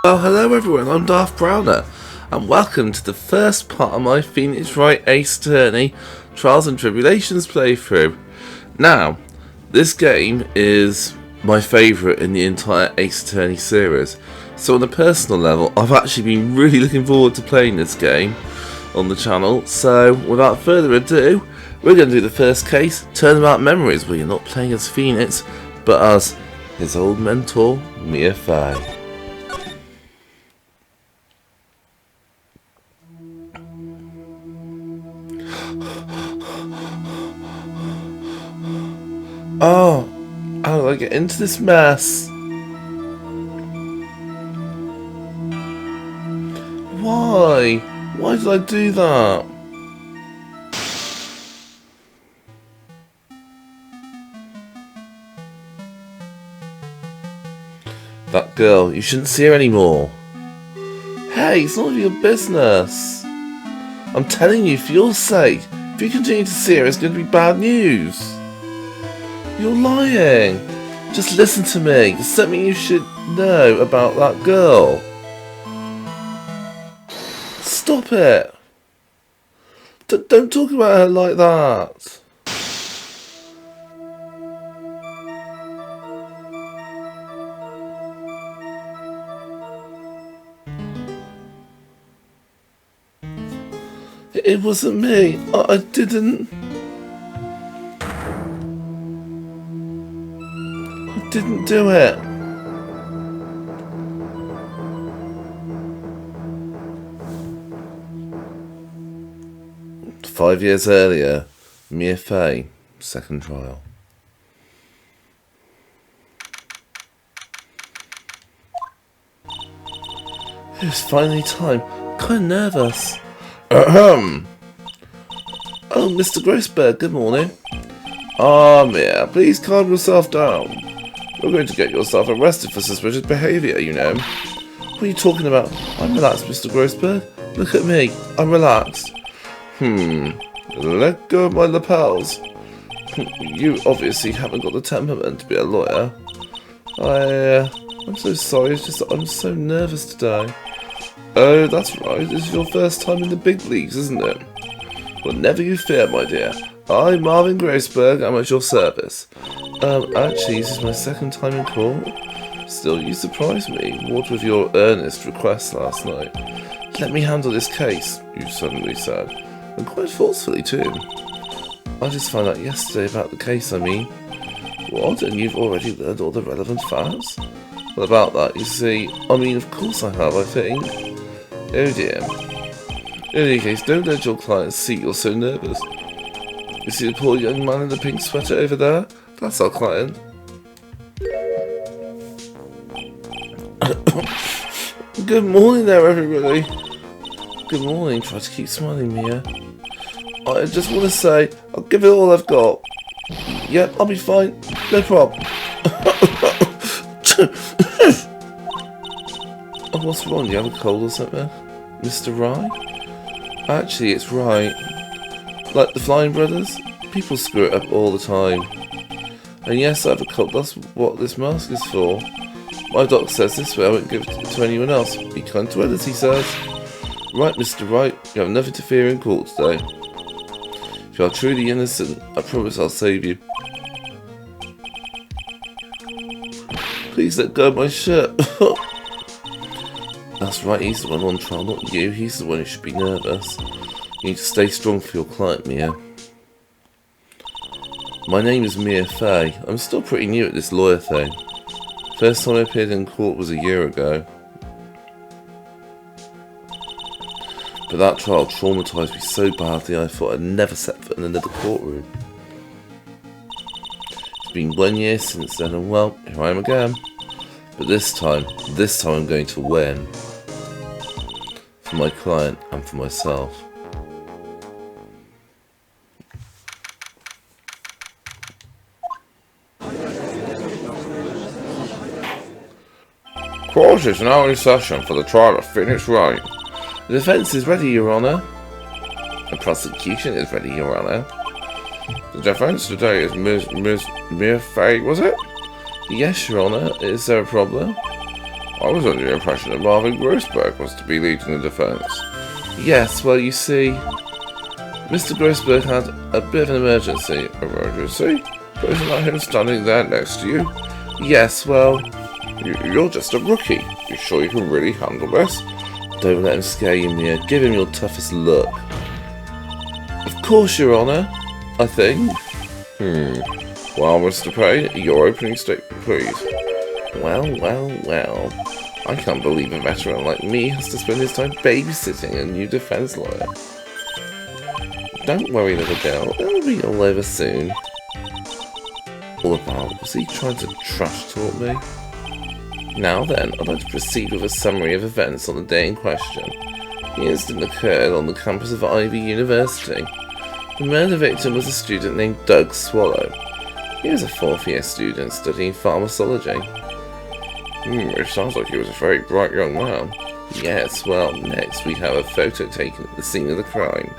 Well, hello everyone, I'm Darth Browner, and welcome to the first part of my Phoenix Wright Ace Attorney Trials and Tribulations playthrough. Now, this game is my favourite in the entire Ace Attorney series, so on a personal level, I've actually been really looking forward to playing this game on the channel. So, without further ado, we're going to do the first case, Turnabout Memories, where you're not playing as Phoenix, but as his old mentor, Mia Fey. Oh, how do I get into this mess? Why? Why did I do that? That girl, you shouldn't see her anymore. Hey, it's none of your business. I'm telling you, for your sake, if you continue to see her, it's going to be bad news. You're lying. Just listen to me. There's something you should know about that girl. Stop it. Don't talk about her like that. It wasn't me. I didn't do it. "5 years earlier, Mia Fey, second trial." It was finally time. Kind of nervous. Ahem. Oh, Mr. Grossberg, good morning. Ah, Mia, please calm yourself down. You're going to get yourself arrested for suspicious behaviour, you know. What are you talking about? I'm relaxed, Mr. Grossberg. Look at me. I'm relaxed. Let go of my lapels. You obviously haven't got the temperament to be a lawyer. I'm so sorry, it's just that I'm so nervous today. Oh, that's right. This is your first time in the big leagues, isn't it? Well, never you fear, my dear. I'm Marvin Grossberg. I'm at your service. Actually, this is my second time in court. Still, you surprised me. What with your earnest request last night? Let me handle this case, you suddenly said. And quite forcefully, too. I just found out yesterday about the case, I mean. What? And you've already learned all the relevant facts? Well, about that, you see, of course I have, I think. Oh dear. In any case, don't let your clients see you're so nervous. You see the poor young man in the pink sweater over there? That's our client. Good morning there, everybody. Good morning. Try to keep smiling, Mia. I just want to say, I'll give it all I've got. Yep, I'll be fine. No problem. Oh, what's wrong? Do you have a cold or something? Mr. Wright? Actually, it's Wright. Like the Flying Brothers? People screw it up all the time. And yes, I have a cold. That's what this mask is for. My doc says this way I won't give it to anyone else. Be kind to others, he says. Right, Mr. Wright, you have nothing to fear in court today. If you are truly innocent, I promise I'll save you. Please let go of my shirt. That's right, he's the one on trial, not you. He's the one who should be nervous. You need to stay strong for your client, Mia. My name is Mia Fey. I'm still pretty new at this lawyer thing. First time I appeared in court was a year ago. But that trial traumatised me so badly I thought I'd never set foot in another courtroom. It's been 1 year since then, and well, here I am again. But this time I'm going to win. For my client and for myself. Court is now in session for the trial of Phoenix Wright. The defence is ready, Your Honour. The prosecution is ready, Your Honour. The defence today is Mia Fey, was it? Yes, Your Honour. Is there a problem? I was under the impression that Marvin Grossberg was to be leading the defense. Yes, well, you see, Mr. Grossberg had a bit of an emergency. Emergency? But isn't that him standing there next to you? Yes, well, you're just a rookie. You sure you can really handle this? Don't let him scare you, Mia. Give him your toughest look. Of course, Your Honour. I think. Well, Mr. Payne, your opening statement, please. Well. I can't believe a veteran like me has to spend his time babysitting a new defense lawyer. Don't worry, little girl. It'll be all over soon. All about, was he trying to trash talk me? Now then, I'd like to proceed with a summary of events on the day in question. The incident occurred on the campus of Ivy University. The murder victim was a student named Doug Swallow. He was a 4th year student studying pharmacology. It sounds like he was a very bright young man. Yes, well, next we have a photo taken at the scene of the crime.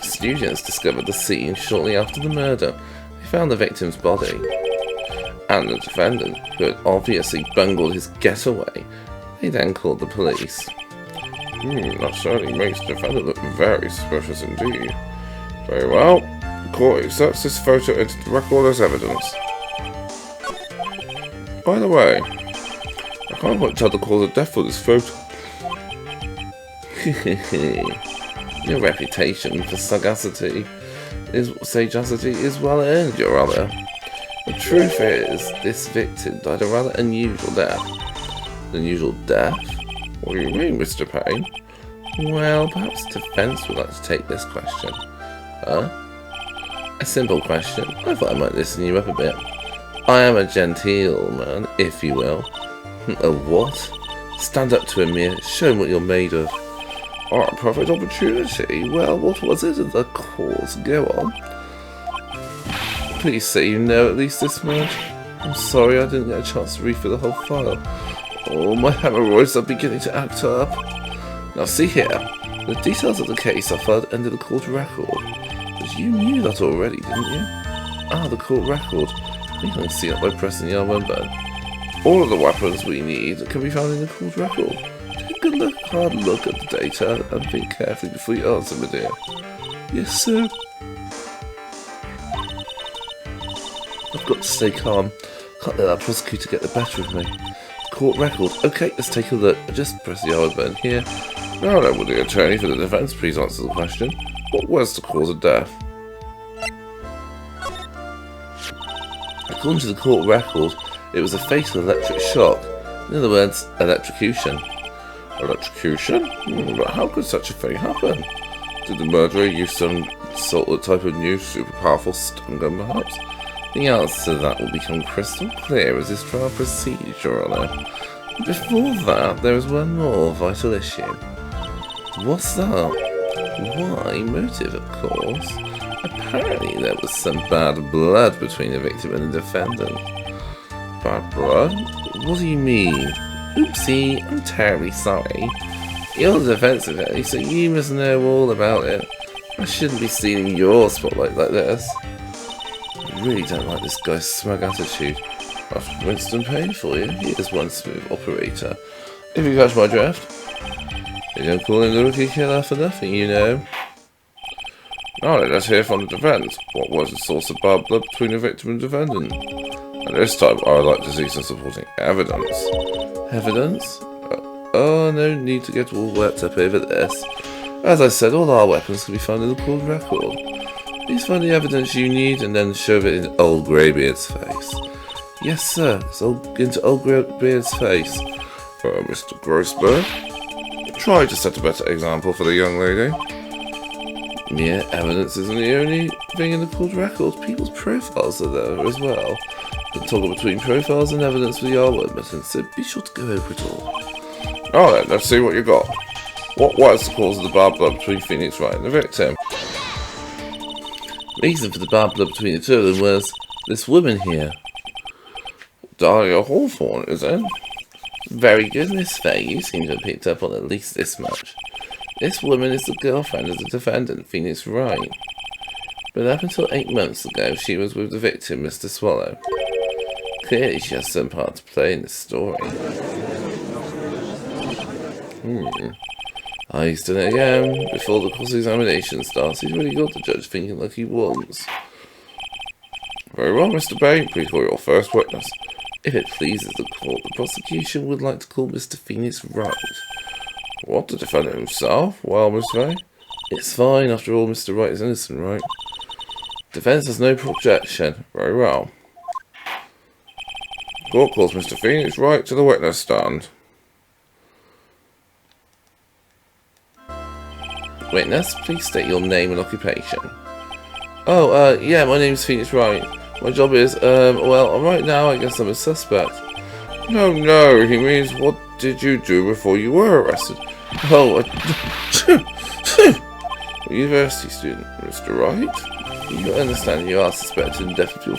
Students discovered the scene shortly after the murder. They found the victim's body. And the defendant, who had obviously bungled his getaway. They then called the police. That certainly makes the defendant look very suspicious indeed. Very well. The court accepts this photo into the record as evidence. By the way, I can't quite tell the cause of death for this photo. Your reputation for sagacity is well earned, Your Honour. The truth is, this victim died a rather unusual death. An unusual death? What do you mean, Mr. Payne? Well, perhaps the defence would like to take this question. A simple question. I thought I might listen you up a bit. I am a gentleman, if you will. A what? Stand up to him, Mia. Show him what you're made of. A perfect opportunity. Well, what was it? The cause. Go on. Please say you know at least this much. I'm sorry I didn't get a chance to read through the whole file. Oh, my hemorrhoids are beginning to act up. Now see here. The details of the case are filed under the court record. But you knew that already, didn't you? The court record. You can see that by pressing the R1 button. All of the weapons we need can be found in the court record. Take a hard look at the data and think carefully before you answer, my dear. Yes, sir. I've got to stay calm. Can't let that prosecutor get the better of me. Court record. Okay, let's take a look. Just press the R button here. Now then, will the attorney for the defence please answer the question? What was the cause of death? According to the court record, it was a fatal electric shock. In other words, electrocution. Electrocution? But how could such a thing happen? Did the murderer use some sort of type of new super powerful stun gun perhaps? The answer to that will become crystal clear as this trial proceeds, Your Honour. Before that, there is one more vital issue. What's that? Why? Motive, of course. Apparently there was some bad blood between the victim and the defendant. Bad blood? What do you mean? Oopsie, I'm terribly sorry. You're the defense attorney, so you must know all about it. I shouldn't be stealing your spotlight like this. I really don't like this guy's smug attitude. I've Winston Payne for you. He is one smooth operator. If you catch my drift. They don't call him the rookie killer for nothing, you know. Now let's hear from the defense. What was the source of bad blood between the victim and defendant? And this time I would like to see some supporting evidence. Evidence? Oh, no need to get all worked up over this. As I said, all our weapons can be found in the court record. Please find the evidence you need and then shove it in old Greybeard's face. Yes, sir. It's into old Greybeard's face. Mr. Grossberg, try to set a better example for the young lady. Mere evidence isn't the only thing in the court record. People's profiles are there as well. The toggle between profiles and evidence for the R1 button, so be sure to go over it all. Now then, let's see what you got. What was the cause of the bad blood between Phoenix Wright and the victim? The reason for the bad blood between the two of them was this woman here. Dahlia Hawthorne, is it? Very good, Miss Fey. You seem to have picked up on at least this much. This woman is the girlfriend of the defendant, Phoenix Wright. But up until 8 months ago, she was with the victim, Mr. Swallow. Clearly she has some part to play in the story. He's done it again. Before the cross-examination starts, he's really got the judge thinking like he wants. Very well, Mr. Bay, please call your first witness. If it pleases the court, the prosecution would like to call Mr. Phoenix Wright. What, the defendant himself? Well, Miss Fey? It's fine, after all, Mr. Wright is innocent, right? Defense has no objection. Very well. Court calls Mr. Phoenix Wright to the witness stand. Witness, please state your name and occupation. Oh, yeah, my name's Phoenix Wright. My job is, well, right now I guess I'm a suspect. No, he means what did you do before you were arrested? Oh, a university student, Mr. Wright? You understand you are suspected and definitely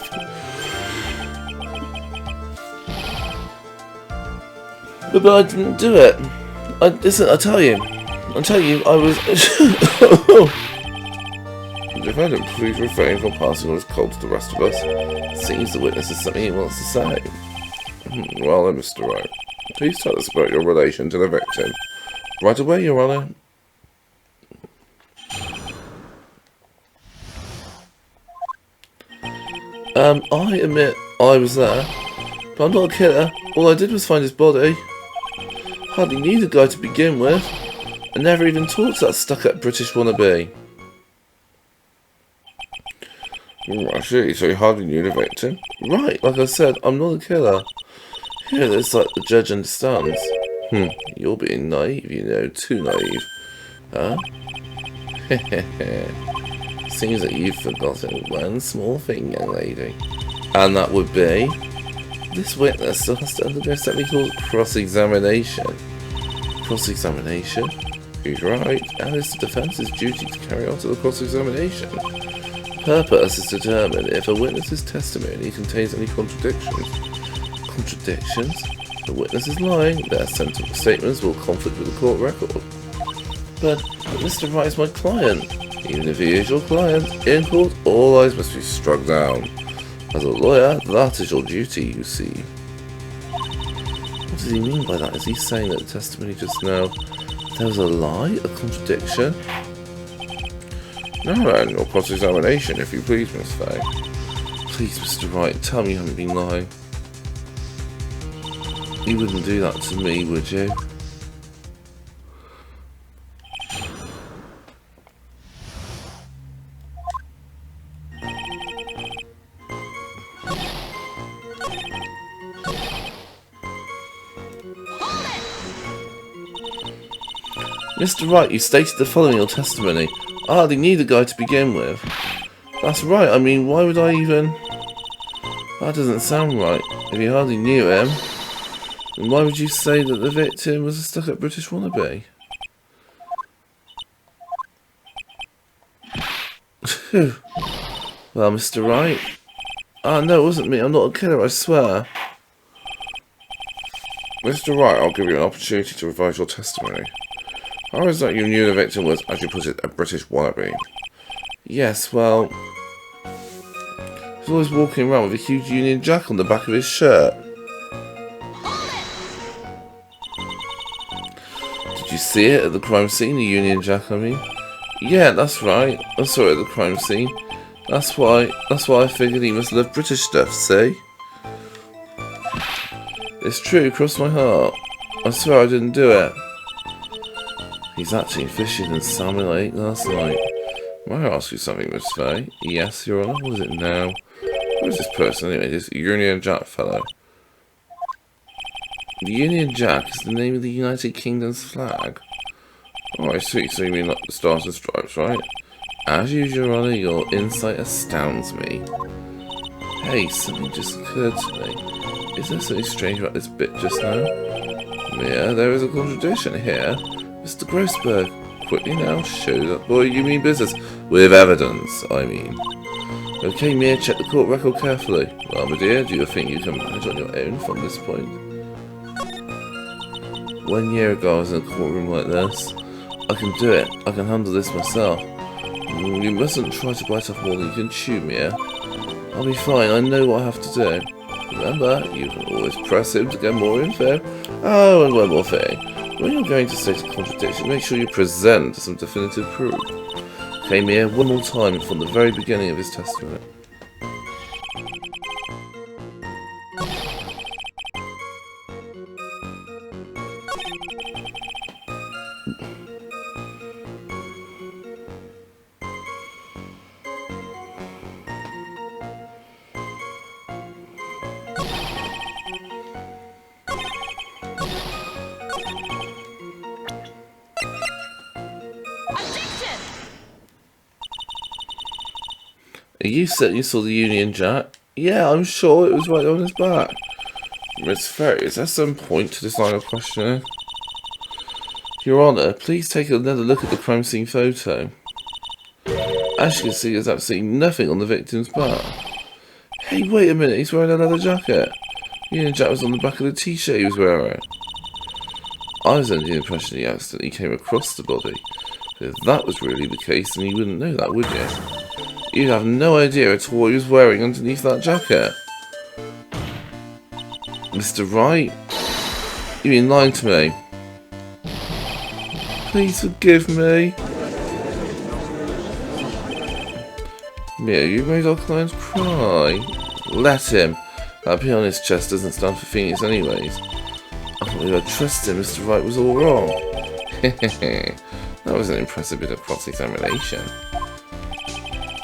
But I didn't do it. Listen, I tell you, I was... The defendant, please refrain from passing on his cold to the rest of us. Seems the witness has something he wants to say. Well then, Mr. Wright, please tell us about your relation to the victim. Right away, Your Honour. I admit I was there, but I'm not a killer. All I did was find his body. Hardly knew the guy to begin with. I never even talked to that stuck-up British wannabe. I see, so you hardly knew the victim? Right, like I said, I'm not a killer. Here, it's like the judge understands. You're being naive, you know, too naive. Huh? Seems that you've forgotten one small thing, young lady. And that would be... This witness still has to undergo something called cross-examination. Cross-examination? He's right, and it's the defence's duty to carry out the cross-examination. The purpose is to determine if a witness's testimony contains any contradictions. Contradictions? The witness is lying, their statements will conflict with the court record. But Mr. Wright is my client. Even if he is your client, in court all eyes must be struck down. As a lawyer, that is your duty, you see. What does he mean by that? Is he saying that the testimony just now, there was a lie, a contradiction? No, then, your cross-examination, if you please, Miss Fey. Please, Mr. Wright, tell me you haven't been lying. You wouldn't do that to me, would you? Mr. Wright, you stated the following in your testimony. I hardly knew the guy to begin with. That's right, I mean, why would I even... That doesn't sound right. If you hardly knew him, then why would you say that the victim was a stuck-up British wannabe? Well, Mr. Wright... no, it wasn't me. I'm not a killer, I swear. Mr. Wright, I'll give you an opportunity to revise your testimony. How is that you knew the victim was, as you put it, a British wannabe? Yes, well... He's always walking around with a huge Union Jack on the back of his shirt. Did you see it at the crime scene, the Union Jack, I mean? Yeah, that's right. I saw it at the crime scene. That's why I figured he must love British stuff, see? It's true, cross my heart. I swear I didn't do it. He's actually fishing in salmon I ate last night. May I ask you something, Miss Fey? Yes, Your Honour. What is it now? Who is this person anyway? This Union Jack fellow. The Union Jack is the name of the United Kingdom's flag. Oh, I see. So you mean like the Stars and Stripes, right? As usual, Your Honour, your insight astounds me. Hey, something just occurred to me. Is there something strange about this bit just now? Mia, there is a contradiction here. Mr. Grossberg, quickly now, show that boy you mean business. With evidence, I mean. Okay, Mia, check the court record carefully. Well, my dear, do you think you can manage on your own from this point? 1 year ago I was in a courtroom like this. I can do it. I can handle this myself. You mustn't try to bite off more than you can chew, Mia. I'll be fine. I know what I have to do. Remember, you can always press him to get more info. Oh, and one more thing. When you're going to state a contradiction, make sure you present some definitive proof. Came here one more time from the very beginning of his testimony. You said you saw the Union Jack? Yeah, I'm sure it was right on his back. Miss Fey, is there some point to this line of questioning? Your Honour, please take another look at the crime scene photo. As you can see, there's absolutely nothing on the victim's back. Hey, wait a minute, he's wearing a leather jacket. The Union Jack was on the back of the t-shirt he was wearing. I was under the impression he accidentally came across the body. But if that was really the case, then you wouldn't know that, would you? You'd have no idea at all what he was wearing underneath that jacket. Mr. Wright? You've been lying to me. Please forgive me. Mia, you made our client cry. Let him. That P on his chest doesn't stand for Phoenix anyways. I thought we would trust him, Mr. Wright was all wrong. That was an impressive bit of cross-examination.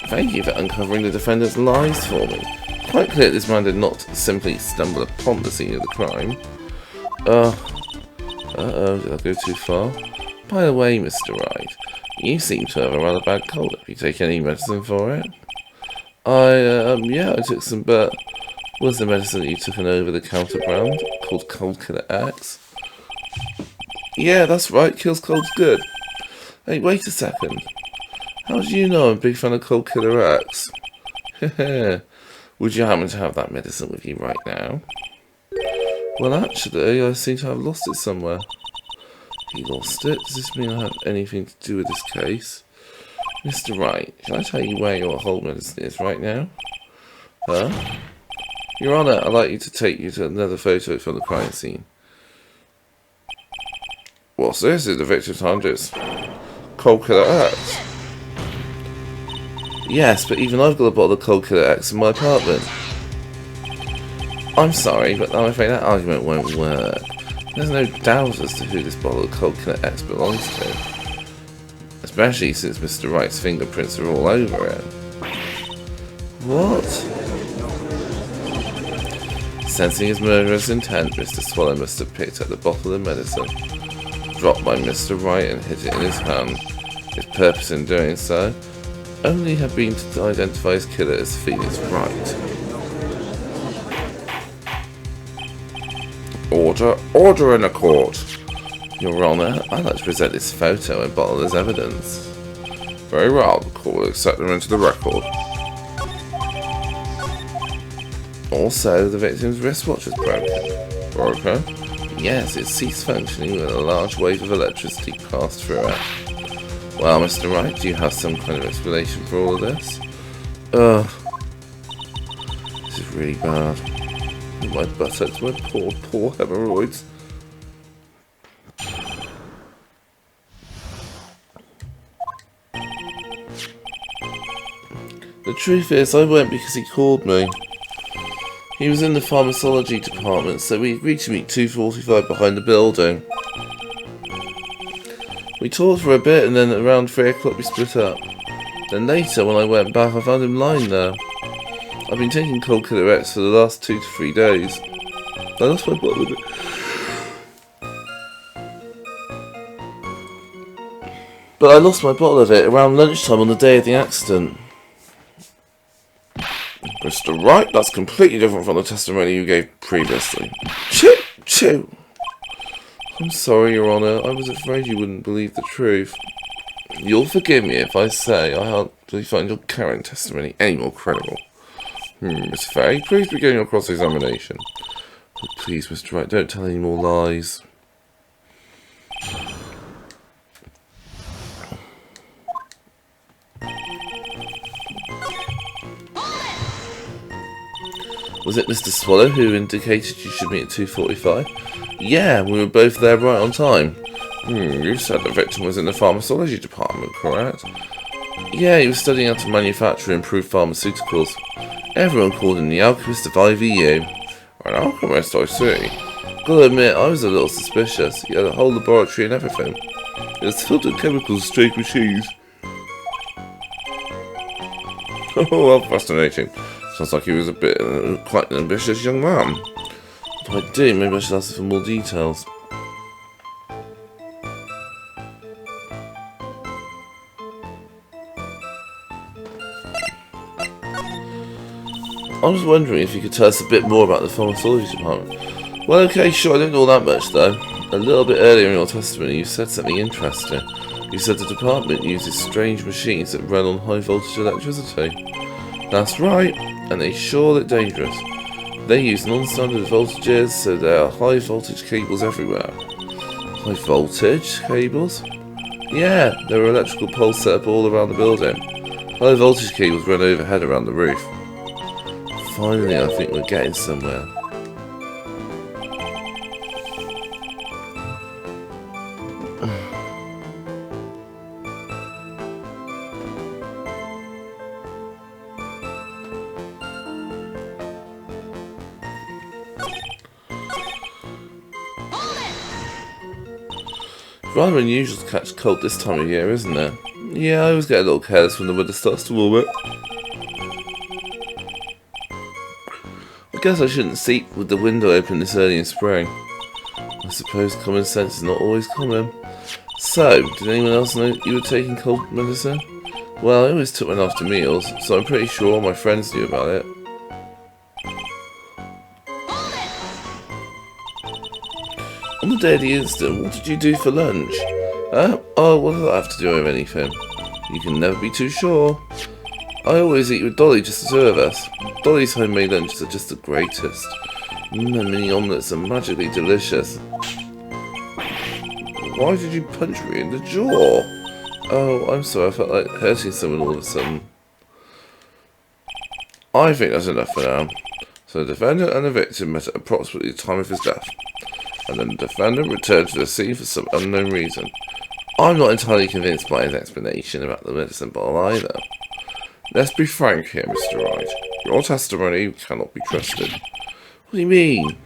Thank you for uncovering the defendant's lies for me. Quite clear this man did not simply stumble upon the scene of the crime. Uh-oh, did I go too far? By the way, Mr. Wright, you seem to have a rather bad cold. Have you taken any medicine for it? Yeah, I took some, but was the medicine that you took an over-the-counter brand called Cold Killer X? Yeah, that's right, kills colds good. Hey, wait a second. How do you know I'm a big fan of Cold Killer X? Would you happen to have that medicine with you right now? Well, actually, I seem to have lost it somewhere. He lost it? Does this mean I have anything to do with this case? Mr. Wright, can I tell you where your hold medicine is right now? Huh? Your Honour, I'd like you to take you to another photo from the crime scene. What's this? Is the victim's hundreds? Cold Killer X? Yes, but even I've got a bottle of Cold Killer X in my apartment. I'm sorry, but I'm afraid that argument won't work. There's no doubt as to who this bottle of Cold Killer X belongs to. Especially since Mr. Wright's fingerprints are all over it. What? Sensing his murderous intent, Mr. Swallow must have picked up the bottle of medicine, dropped by Mr. Wright and hid it in his hand. His purpose in doing so only had been to identify his killer as Phoenix Wright. Order in the court. Your Honour, I'd like to present this photo and bottle as evidence. Very well, the court will accept them into the record. Also, the victim's wristwatch was broken. Broken? Yes, it ceased functioning when a large wave of electricity passed through it. Well, Mr. Wright, do you have some kind of explanation for all of this? This is really bad. My buttocks, my poor hemorrhoids. The truth is, I went because he called me. He was in the pharmacology department, so we agreed to meet 2:45 behind the building. We talked for a bit, and then around 3 o'clock we split up. Then later, when I went back, I found him lying there. I've been taking Cold Killer X for the last 2 to 3 days. I lost my bottle of it. But I lost my bottle of it around lunchtime on the day of the accident. Mr. Wright, that's completely different from the testimony you gave previously. Choo! I'm sorry, Your Honour. I was afraid you wouldn't believe the truth. You'll forgive me if I say I hardly find your current testimony any more credible. Miss Fey, please begin your cross-examination. Oh, please, Mr. Wright, don't tell any more lies. Was it Mr. Swallow who indicated you should meet at 2:45? Yeah, we were both there right on time. You said the victim was in the pharmacology department, correct? Yeah, he was studying how to manufacture improved pharmaceuticals. Everyone called him the alchemist of IVU. An alchemist, I see. Gotta admit, I was a little suspicious. He had a whole laboratory and everything. It was filled with chemicals, strange machines. Oh, well, fascinating. Sounds like he was quite an ambitious young man. What do I do? Maybe I should ask for more details. I was wondering if you could tell us a bit more about the pharmacology department. Well, okay, sure, I don't know all that much, though. A little bit earlier in your testimony, you said something interesting. You said the department uses strange machines that run on high-voltage electricity. That's right, and they sure look dangerous. They use non-standard voltages, so there are high-voltage cables everywhere. High-voltage cables? Yeah, there are electrical poles set up all around the building. High-voltage cables run overhead around the roof. Finally, I think we're getting somewhere. Rather unusual to catch a cold this time of year, isn't it? Yeah, I always get a little careless when the weather starts to warm up. I guess I shouldn't sleep with the window open this early in spring. I suppose common sense is not always common. So, did anyone else know you were taking cold medicine? Well, I always took one after meals, so I'm pretty sure all my friends knew about it. On the day of the incident, what did you do for lunch? Oh, what does that have to do with anything? You can never be too sure. I always eat with Dolly, just the two of us. Dolly's homemade lunches are just the greatest. The mini omelettes are magically delicious. Why did you punch me in the jaw? Oh, I'm sorry, I felt like hurting someone all of a sudden. I think that's enough for now. So the defendant and the victim met at approximately the time of his death. And then the defendant returned to the scene for some unknown reason. I'm not entirely convinced by his explanation about the medicine bottle either. Let's be frank here, Mr. Wright. Your testimony cannot be trusted. What do you mean?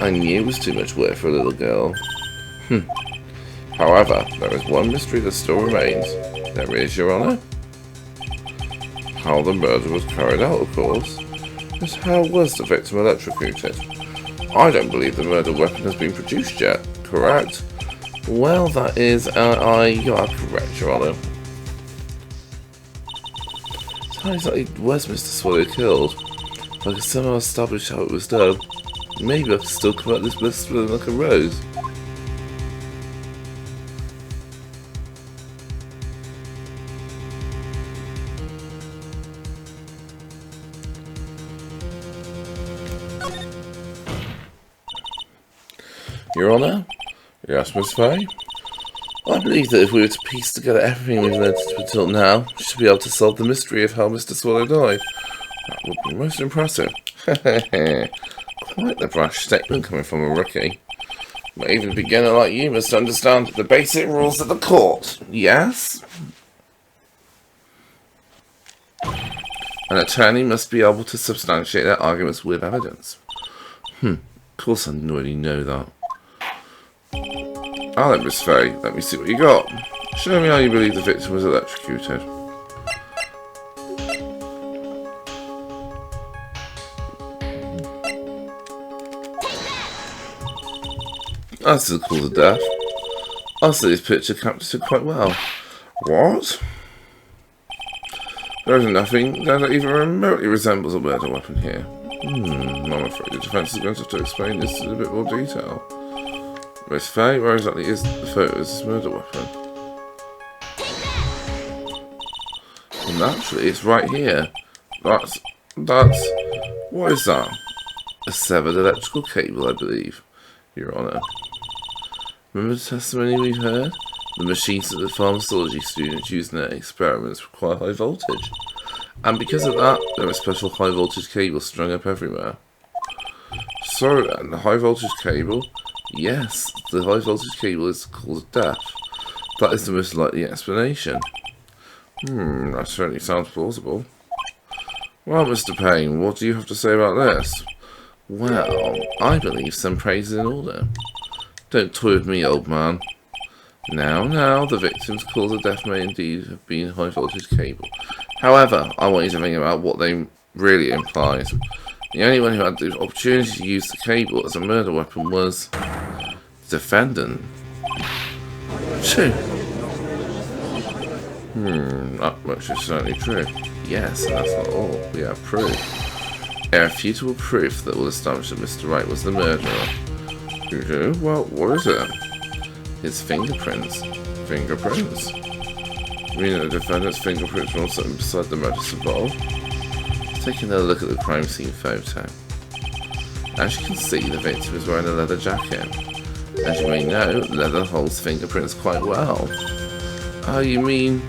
I knew it was too much work for a little girl. However, there is one mystery that still remains. There is, Your Honour. How the murder was carried out, of course. But how was the victim electrocuted? I don't believe the murder weapon has been produced yet, correct? Well, that is, you are correct, Your Honour. So how exactly was Mr. Swallow killed? If I could somehow establish how it was done, maybe I could still come out this list smelling like a rose. Your Honour? Yes, Miss Fey? I believe that if we were to piece together everything we've learned until now, we should be able to solve the mystery of how Mr. Swallow died. That would be most impressive. Quite the brash statement coming from a rookie. But even a beginner like you must understand the basic rules of the court. Yes? An attorney must be able to substantiate their arguments with evidence. Of course I already know that. Ah, then, Miss Fey, let me see what you got. Show me how you believe the victim was electrocuted. That's the cause of death. I'll say this picture captures it quite well. What? There is nothing that even remotely resembles a murder weapon here. I'm afraid the defence is going to have to explain this in a bit more detail. Miss Fey, where exactly is the photo of this murder weapon? Well, naturally, it's right here. That's... What is that? A severed electrical cable, I believe, Your Honour. Remember the testimony we've heard? The machines that the pharmacology students use in their experiments require high voltage. And because of that, there are special high voltage cables strung up everywhere. So then, the high voltage cable? Yes, the high voltage cable is caused death. That is the most likely explanation. That certainly sounds plausible. Well, Mr. Payne, what do you have to say about this? Well, I believe some praise is in order. Don't toy with me, old man. Now, the victim's cause of death may indeed have been high voltage cable. However, I want you to think about what they really implies. The only one who had the opportunity to use the cable as a murder weapon was the defendant. True. That much is certainly true. Yes, and that's not all. We have proof. Irrefutable proof that will establish that Mr. Wright was the murderer. You do? Well, what is it? His fingerprints. Fingerprints? You mean the defendant's fingerprints were also beside the medicine bottle? Taking a look at the crime scene photo. As you can see, the victim is wearing a leather jacket. As you may know, leather holds fingerprints quite well. Oh, you mean...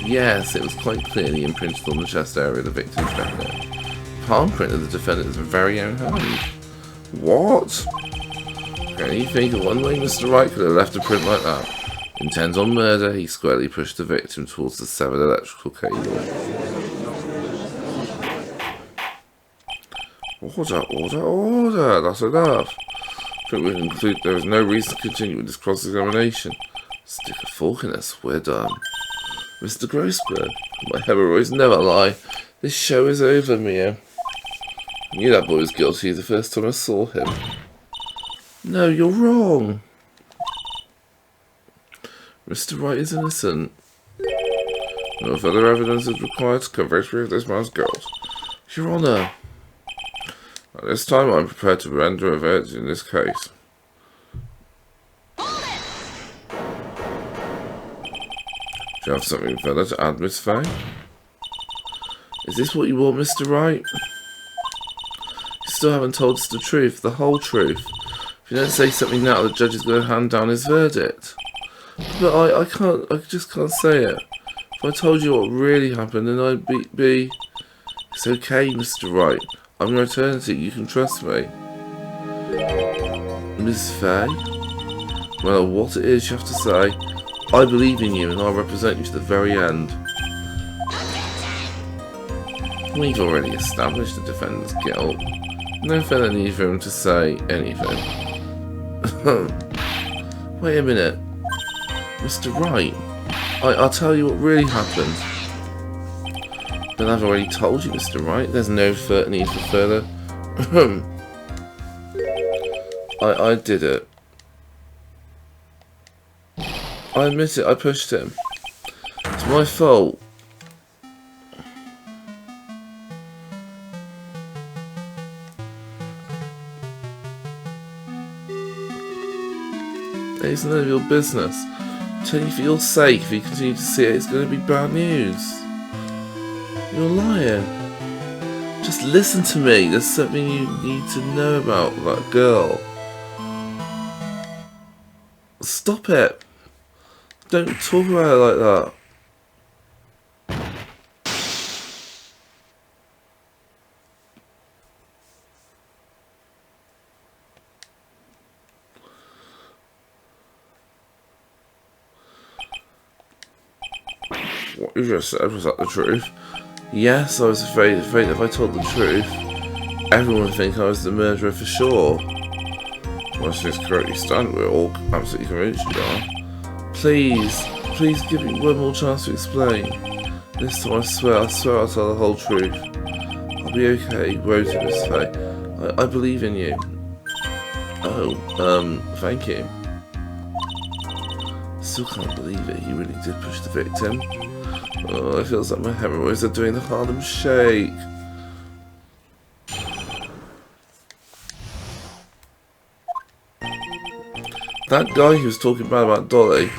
Yes, it was quite clearly imprinted on the chest area of the victim's jacket. Palm print of the defendant's very own hand. What? Can you think of one way Mr. Wright could have left a print like that? Intent on murder, he squarely pushed the victim towards the severed electrical cable. Order! That's enough. I think we can conclude there is no reason to continue with this cross-examination. Stick a fork in us, we're done. Mr. Grossberg, my hemorrhoids never lie. This show is over, Mia. I knew that boy was guilty the first time I saw him. No, you're wrong. Mr. Wright is innocent. No further evidence is required to convict me of this man's guilt. Your Honour. At this time, I am prepared to render a verdict in this case. Do you have something further to add, Miss Fey? Is this what you want, Mr. Wright? You still haven't told us the truth, the whole truth. If you don't say something now, the judge is going to hand down his verdict. But I just can't say it. If I told you what really happened, then I'd be... It's okay, Mr. Wright. I'm your eternity, you can trust me. Miss Fey? Well, what it is you have to say, I believe in you and I'll represent you to the very end. We've already established the defendant's guilt. No further need for him to say anything. Wait a minute. Mr. Wright, I'll tell you what really happened. But I've already told you, Mr. Wright, there's no need for further... I did it. I admit it, I pushed him. It's my fault. It's none of your business. I'm telling you for your sake, if you continue to see it, it's going to be bad news. You're lying. Just listen to me. There's something you need to know about that girl. Stop it. Don't talk about her like that. What you just said, was that the truth? Yes, I was afraid if I told the truth, everyone would think I was the murderer for sure. Once this correctly stand, we're all absolutely convinced you are. Please give me one more chance to explain. This time I swear I'll tell the whole truth. I'll be okay, wrote it, Miss Fey. I believe in you. Oh, thank you. Still can't believe it, he really did push the victim. Oh, it feels like my hemorrhoids are doing the Harlem Shake. That guy who was talking bad about Dolly.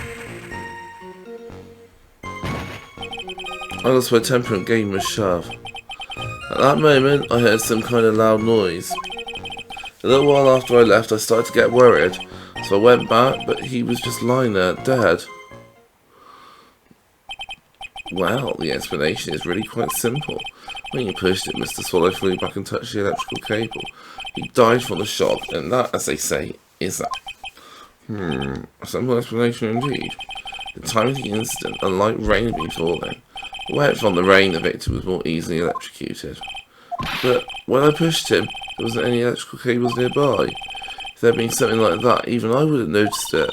I lost my temper and gave him a shove. At that moment, I heard some kind of loud noise. A little while after I left, I started to get worried, so I went back, but he was just lying there, dead. Well, the explanation is really quite simple. When you pushed it, Mr. Swallow flew back and touched the electrical cable. He died from the shock, and that, as they say, is that. A simple explanation indeed. The time of the incident, a light rain had been falling. Where from the rain, the victim was more easily electrocuted. But when I pushed him, there wasn't any electrical cables nearby. If there had been something like that, even I would have noticed it.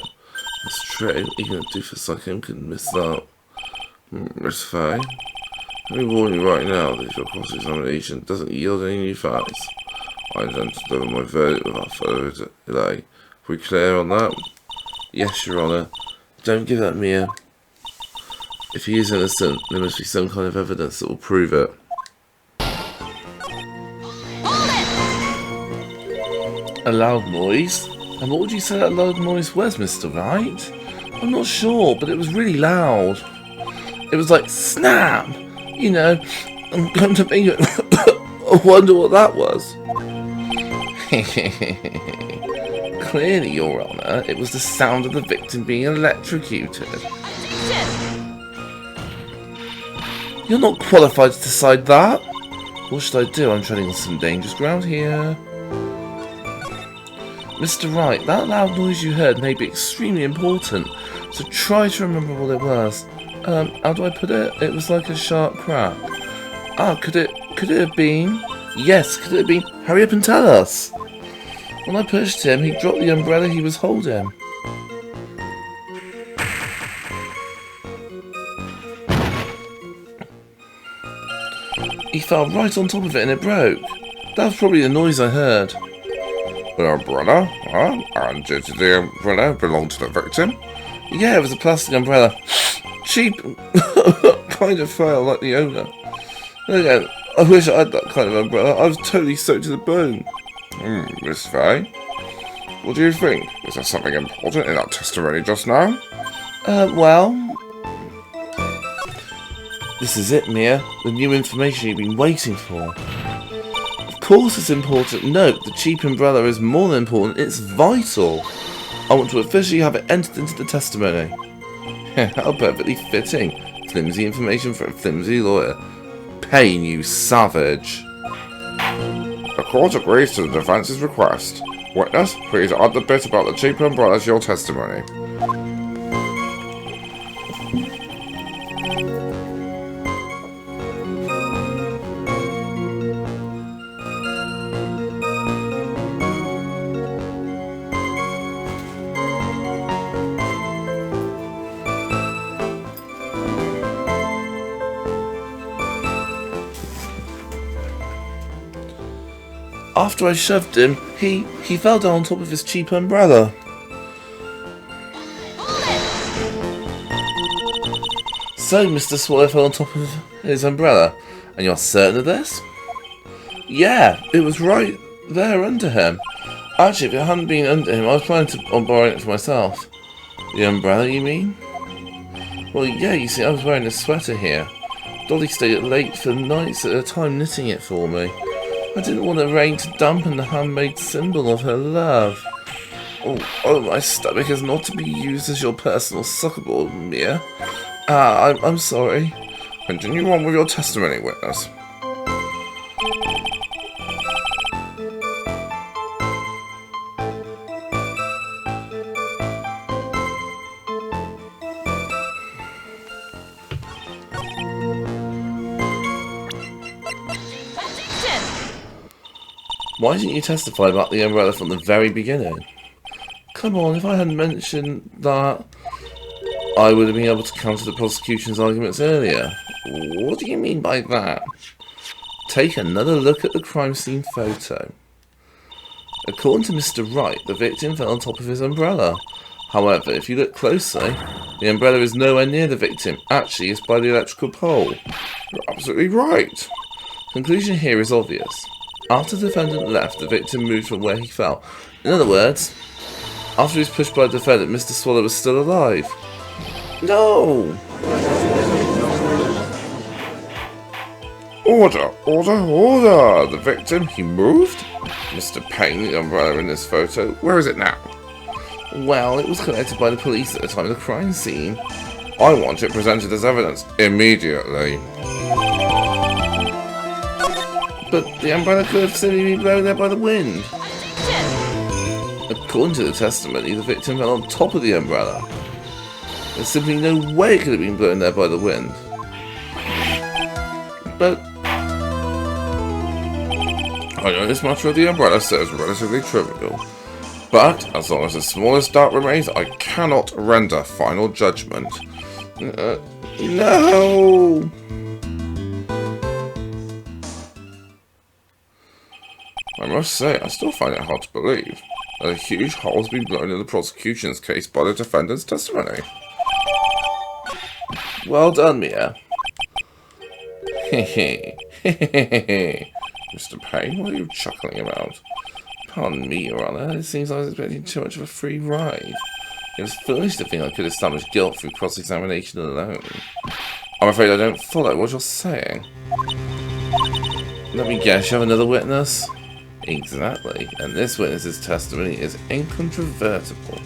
That's true, even a doofus like him couldn't miss that. Miss Fey, let me warn you right now that if your cross-examination doesn't yield any new facts, I intend to deliver my verdict without further delay. Are we clear on that? Yes, Your Honour. Don't give that Mia. If he is innocent, there must be some kind of evidence that will prove it. A loud noise? And what would you say that loud noise was, Mr. Wright? I'm not sure, but it was really loud. It was like, snap! You know, I'm going to think I wonder what that was. Clearly, Your Honour, it was the sound of the victim being electrocuted. You're not qualified to decide that. What should I do? I'm treading on some dangerous ground here. Mr. Wright, that loud noise you heard may be extremely important, so try to remember what it was. How do I put it? It was like a sharp crack. Ah, could it have been? Yes, could it have been? Hurry up and tell us. When I pushed him, he dropped the umbrella he was holding. He fell right on top of it and it broke. That was probably the noise I heard. The umbrella? Huh? And did the umbrella belong to the victim? Yeah, it was a plastic umbrella. Cheap. Kind of frail like the owner. And again, I wish I had that kind of umbrella. I was totally soaked to the bone. Miss Fey? What do you think? Was there something important in that testimony just now? Well... This is it, Mia. The new information you've been waiting for. Of course it's important. Note, the cheap umbrella is more than important. It's vital. I want to officially have it entered into the testimony. How perfectly fitting. Flimsy information for a flimsy lawyer. Pain, you savage. The court agrees to the defence's request. Witness, please add the bit about the cheap umbrella to your testimony. After I shoved him, he fell down on top of his cheap umbrella. So, Mr. Swallow fell on top of his umbrella, and you're certain of this? Yeah, it was right there under him. Actually, if it hadn't been under him, I was planning on borrowing it for myself. The umbrella, you mean? Well, yeah, you see, I was wearing a sweater here. Dolly stayed up late for nights at a time knitting it for me. I didn't want the rain to dampen the handmade symbol of her love. Oh, my stomach is not to be used as your personal suckerboard, Mia. I'm sorry. Continue on with your testimony, witness. Why didn't you testify about the umbrella from the very beginning? Come on, if I hadn't mentioned that, I would have been able to counter the prosecution's arguments earlier. What do you mean by that? Take another look at the crime scene photo. According to Mr. Wright, the victim fell on top of his umbrella. However, if you look closely, the umbrella is nowhere near the victim. Actually, it's by the electrical pole. You're absolutely right. Conclusion here is obvious. After the defendant left, the victim moved from where he fell. In other words, after he was pushed by the defendant, Mr. Swallow was still alive. No! Order! The victim, he moved? Mr. Payne, the umbrella in this photo, where is it now? Well, it was collected by the police at the time of the crime scene. I want it presented as evidence immediately. But the umbrella could have simply been blown there by the wind. According to the testimony, the victim fell on top of the umbrella. There's simply no way it could have been blown there by the wind. But I know this matter of the umbrella is relatively trivial, but as long as the smallest doubt remains, I cannot render final judgment. No! I must say, I still find it hard to believe that a huge hole has been blown in the prosecution's case by the defendant's testimony. Well done, Mia. Mr. Payne, what are you chuckling about? Pardon me, Your Honour. It seems I was expecting too much of a free ride. It was foolish to think I could establish guilt through cross-examination alone. I'm afraid I don't follow what you're saying. Let me guess, you have another witness? Exactly, and this witness's testimony is incontrovertible.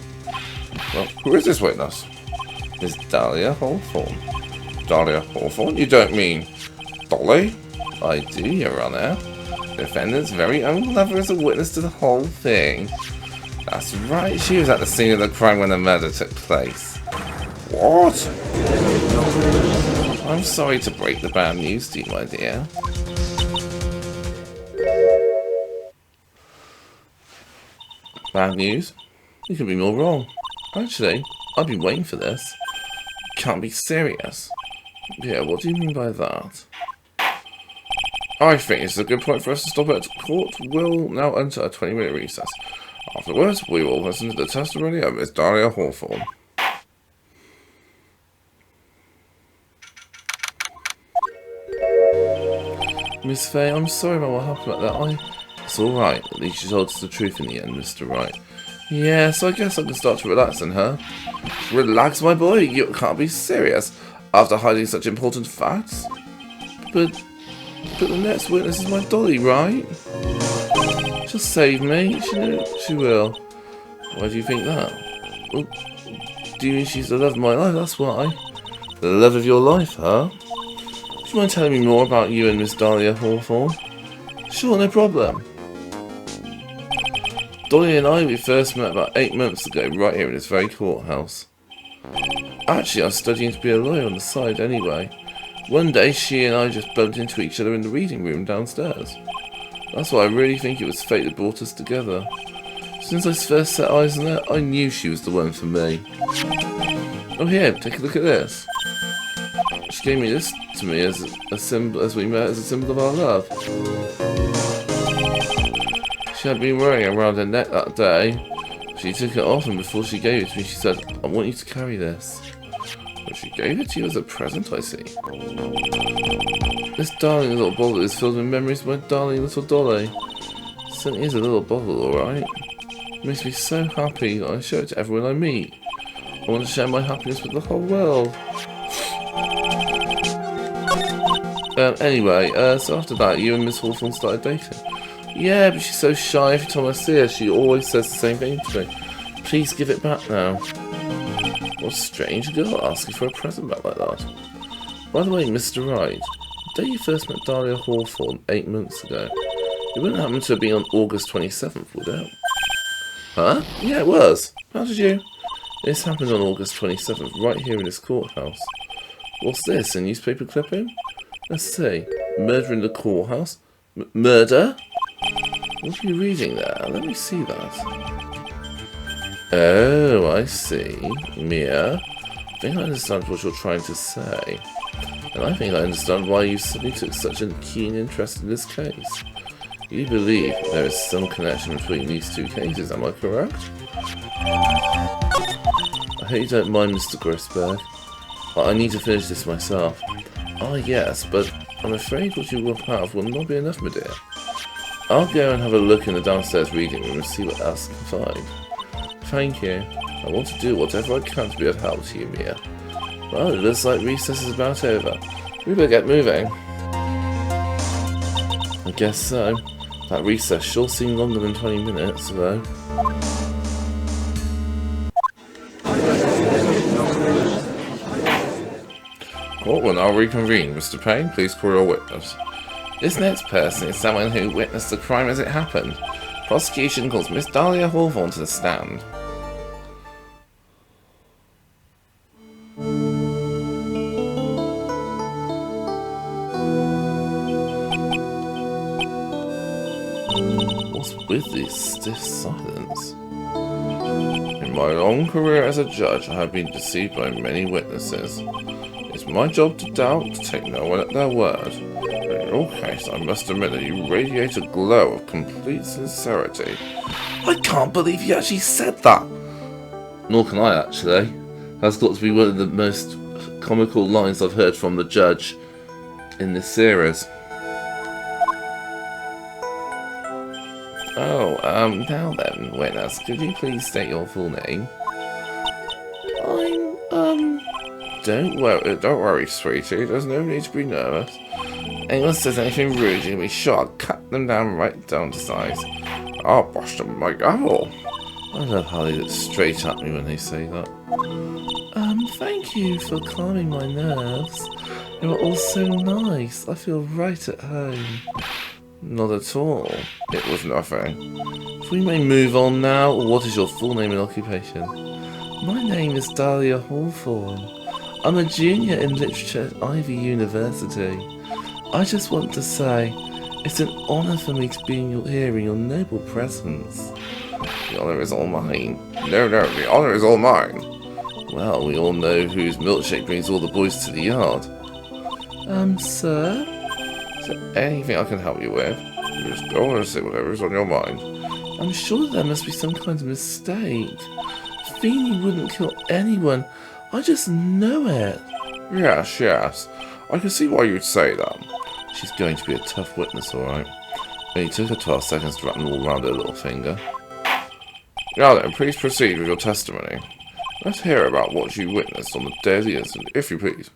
Well, who is this witness? Miss Dahlia Hawthorne. Dahlia Hawthorne? You don't mean Dolly? I do, Your Honour. The defendant's very own lover is a witness to the whole thing. That's right, she was at the scene of the crime when the murder took place. What? I'm sorry to break the bad news to you, my dear. Bad news? You could be more wrong. Actually, I've been waiting for this. You can't be serious. Yeah, what do you mean by that? I think it's a good point for us to stop at court. We'll now enter a 20-minute recess. Afterwards, we will listen to the testimony of Miss Dahlia Hawthorne. Miss Fey, I'm sorry about what happened like that. It's alright. At least you told us the truth in the end, Mr. Wright. Yeah, so I guess I can start to relax then, huh? Relax, my boy. You can't be serious after hiding such important facts. But the next witness is my Dolly, right? She'll save me. She will. Why do you think that? Well, do you mean she's the love of my life? That's why. The love of your life, huh? Do you mind telling me more about you and Miss Dahlia Hawthorne? Sure, no problem. Dolly and we first met about 8 months ago, right here in this very courthouse. Actually, I was studying to be a lawyer on the side anyway. One day, she and I just bumped into each other in the reading room downstairs. That's why I really think it was fate that brought us together. Since I first set eyes on her, I knew she was the one for me. Oh here, take a look at this. She gave me this to me as a symbol, as we met, as a symbol of our love. She had been wearing it around her neck that day. She took it off, and before she gave it to me, she said, "I want you to carry this." But she gave it to you as a present, I see. This darling little bottle is filled with memories of my darling little Dolly. It certainly is a little bottle, alright. It makes me so happy that I show it to everyone I meet. I want to share my happiness with the whole world. Anyway, so after that, you and Miss Hawthorne started dating. Yeah, but she's so shy. Every time I see her, she always says the same thing to me. Please give it back now. What a strange girl asking for a present back like that. By the way, Mr. Wright, the day you first met Dahlia Hawthorne 8 months ago, it wouldn't happen to have been on August 27th, would it? Huh? Yeah, it was. How did you? This happened on August 27th, right here in this courthouse. What's this, a newspaper clipping? Let's see. Murder in the courthouse? Murder? What are you reading there? Let me see that. Oh, I see. Mia, I think I understand what you're trying to say. And I think I understand why you suddenly took such a keen interest in this case. You believe there is some connection between these two cases, am I correct? I hope you don't mind, Mr. Grossberg, but I need to finish this myself. Ah, yes, but I'm afraid what you will have will not be enough, my dear. I'll go and have a look in the downstairs reading room and see what else I can find. Thank you. I want to do whatever I can to be of help to you, Mia. Well, it looks like recess is about over. We better get moving. I guess so. That recess sure seemed longer than 20 minutes, though. Court will now reconvene. Mr. Payne, please call your witness. This next person is someone who witnessed the crime as it happened. Prosecution calls Miss Dahlia Hawthorne to the stand. What's with this stiff silence? In my long career as a judge, I have been deceived by many witnesses. It's my job to doubt, to take no one at their word. But in your case, I must admit that you radiate a glow of complete sincerity. I can't believe you actually said that. Nor can I, actually. That's got to be one of the most comical lines I've heard from the judge in this series. Now then, witness, could you please state your full name? Don't worry, sweetie. There's no need to be nervous. Anyone says anything rude, you'll be sure I'll cut them down right down to size. I'll bash them with my gavel. I love how they look straight at me when they say that. Thank you for calming my nerves. You were all so nice. I feel right at home. Not at all. It was nothing. If we may move on now, what is your full name and occupation? My name is Dahlia Hawthorne. I'm a junior in literature at Ivy University. I just want to say, it's an honour for me to be here in your noble presence. The honour is all mine. No, the honour is all mine. Well, we all know whose milkshake brings all the boys to the yard. Sir? Is there anything I can help you with? You just go on and say whatever is on your mind. I'm sure there must be some kind of mistake. Feeney wouldn't kill anyone. I just know it. Yes. I can see why you'd say that. She's going to be a tough witness, alright. It took her 12 seconds to wrap them all around her little finger. Now then, please proceed with your testimony. Let's hear about what you witnessed on the day of the incident, if you please.